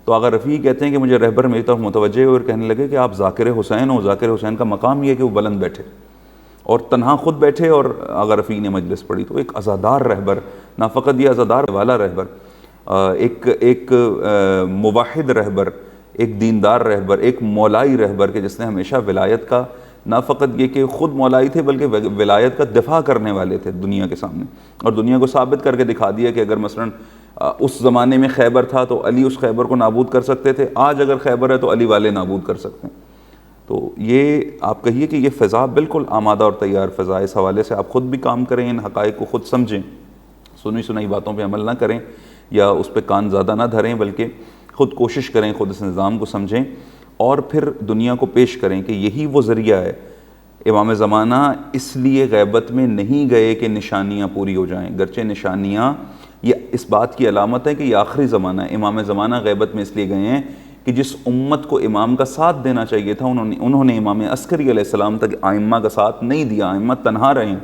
تو آقا رفیع کہتے ہیں کہ مجھے رہبر میری طرف متوجہ اور کہنے لگے کہ آپ ذاکر حسین ہو، ذاکر حسین کا مقام یہ ہے کہ وہ بلند بیٹھے، اور تنہا خود بیٹھے اور آقا رفیع نے مجلس پڑھی۔ تو ایک عزادار رہبر، نہ فقط یہ عزادار والا رہبر، ایک موحد رہبر، ایک دیندار رہبر، ایک مولائی رہبر کہ جس نے ہمیشہ ولایت کا، نہ فقط یہ کہ خود مولائی تھے بلکہ ولایت کا دفاع کرنے والے تھے دنیا کے سامنے، اور دنیا کو ثابت کر کے دکھا دیا کہ اگر مثلا اس زمانے میں خیبر تھا تو علی اس خیبر کو نابود کر سکتے تھے، آج اگر خیبر ہے تو علی والے نابود کر سکتے ہیں۔ تو یہ آپ کہیے کہ یہ فضا بالکل آمادہ اور تیار فضا ہے۔ اس حوالے سے آپ خود بھی کام کریں، ان حقائق کو خود سمجھیں، سنی سنائی باتوں پہ عمل نہ کریں یا اس پہ کان زیادہ نہ دھریں، بلکہ خود کوشش کریں، خود اس نظام کو سمجھیں اور پھر دنیا کو پیش کریں کہ یہی وہ ذریعہ ہے۔ امام زمانہ اس لیے غیبت میں نہیں گئے کہ نشانیاں پوری ہو جائیں، گرچہ نشانیاں یہ اس بات کی علامت ہے کہ یہ آخری زمانہ ہے۔ امام زمانہ غیبت میں اس لیے گئے ہیں کہ جس امت کو امام کا ساتھ دینا چاہیے تھا، انہوں نے امام عسکری علیہ السلام تک آئمہ کا ساتھ نہیں دیا، آئمہ تنہا رہے ہیں،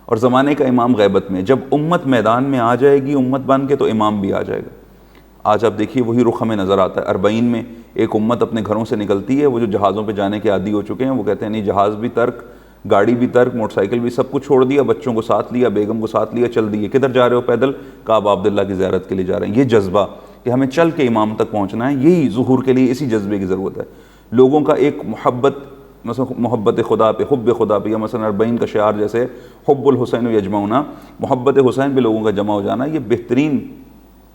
اور زمانے کا امام غیبت میں۔ جب امت میدان میں آ جائے گی امت بن کے، تو امام بھی آ جائے گا۔ آج آپ دیکھیے وہی رخ ہمیں نظر آتا ہے۔ 40 میں ایک امت اپنے گھروں سے نکلتی ہے، وہ جو جہازوں پہ جانے کے عادی ہو چکے ہیں، وہ کہتے ہیں نہیں، جہاز بھی ترک، گاڑی بھی ترک، موٹر سائیکل بھی، سب کچھ چھوڑ دیا، بچوں کو ساتھ لیا، بیگم کو ساتھ لیا، چل دیے۔ کدھر جا رہے ہو؟ پیدل؟ کعبہ عبداللہ کی زیارت کے لیے جا رہے ہیں۔ یہ جذبہ کہ ہمیں چل کے امام تک پہنچنا ہے، یہی ظہور کے لیے اسی جذبے کی ضرورت ہے۔ لوگوں کا ایک محبت، مثلا محبت خدا پہ، حب خدا پہ، یا مثلا 40 کا شعار جیسے حب الحسین یجمعنا، محبت حسین پہ لوگوں کا جمع ہو جانا، یہ بہترین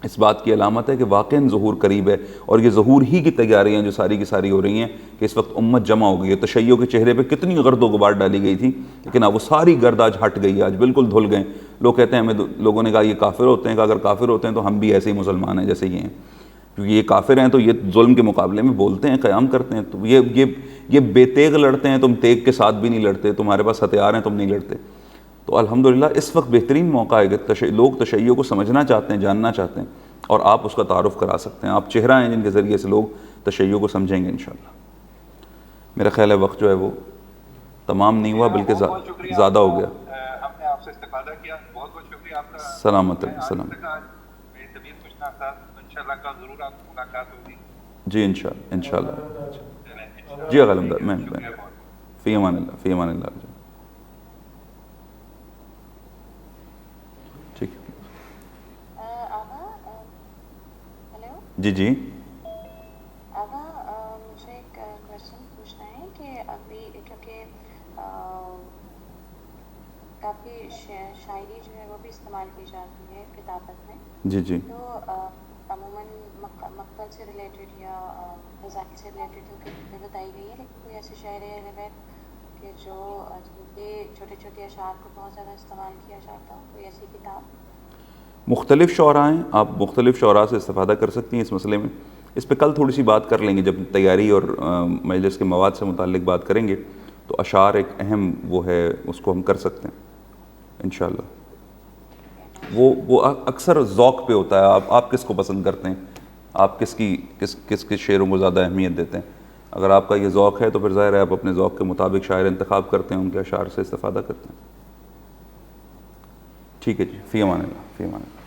اس بات کی علامت ہے کہ واقعاً ظہور قریب ہے، اور یہ ظہور ہی کی تیاریاں جو ساری کی ساری ہو رہی ہیں کہ اس وقت امت جمع ہو گئی ہے۔ تشیع کے چہرے پہ کتنی گرد و غبار ڈالی گئی تھی، لیکن اب وہ ساری گرد آج ہٹ گئی ہے، آج بالکل دھل گئے۔ لوگ کہتے ہیں، ہمیں لوگوں نے کہا یہ کافر ہوتے ہیں، کہ اگر کافر ہوتے ہیں تو ہم بھی ایسے ہی مسلمان ہیں جیسے یہ ہیں، کیونکہ یہ کافر ہیں تو یہ ظلم کے مقابلے میں بولتے ہیں، قیام کرتے ہیں، تو یہ بے تیغ لڑتے ہیں، تم تیغ کے ساتھ بھی نہیں لڑتے، تمہارے پاس ہتھیار ہیں، تم نہیں لڑتے۔ تو الحمدللہ اس وقت بہترین موقع ہے کہ لوگ تشیع کو سمجھنا چاہتے ہیں، جاننا چاہتے ہیں، اور آپ اس کا تعارف کرا سکتے ہیں۔ آپ چہرہ ہیں جن کے ذریعے سے لوگ تشیع کو سمجھیں گے انشاءاللہ۔ میرا خیال ہے وقت جو ہے وہ تمام نہیں ہوا بلکہ زیادہ ہو گیا۔ ہم نے آپ سے استفادہ کیا، بہت بہت شکریہ آپ کا۔ سلامت رہیے، سلام۔ میری طبیعت کچھ نہ تھا، انشاءاللہ کل ضرور آپ سے ملاقات ہوگی۔ جی انشاءاللہ۔ جی علمدار، میں فی امان اللہ، فی امان اللہ۔ ٹھیک ہے جی آغا، مجھے ایک کوشچن پوچھنا ہے کہ ابھی کیونکہ کافی شاعری جو ہے وہ بھی استعمال کی جاتی ہے کتابت میں، جی تو عموماً مقتل سے ریلیٹڈ یا رضائی سے ریلیٹڈ جو کتابیں بتائی گئی ہیں، لیکن کوئی ایسے شاعر ہے کہ جو جن کے چھوٹے چھوٹے اشعار کو بہت زیادہ استعمال کیا جاتا ہو، کوئی ایسی کتاب؟ مختلف شعراء ہیں، آپ مختلف شعراء سے استفادہ کر سکتی ہیں اس مسئلے میں۔ اس پہ کل تھوڑی سی بات کر لیں گے جب تیاری اور مجلس کے مواد سے متعلق بات کریں گے، تو اشعار ایک اہم وہ ہے، اس کو ہم کر سکتے ہیں انشاءاللہ۔ وہ اکثر ذوق پہ ہوتا ہے، آپ کس کو پسند کرتے ہیں، آپ کس شعروں کو زیادہ اہمیت دیتے ہیں۔ اگر آپ کا یہ ذوق ہے تو پھر ظاہر ہے آپ اپنے ذوق کے مطابق شاعر انتخاب کرتے ہیں، ان کے اشعار سے استفادہ کرتے ہیں۔ ٹھیک ہے جی، فی امان اللہ، فی امان اللہ۔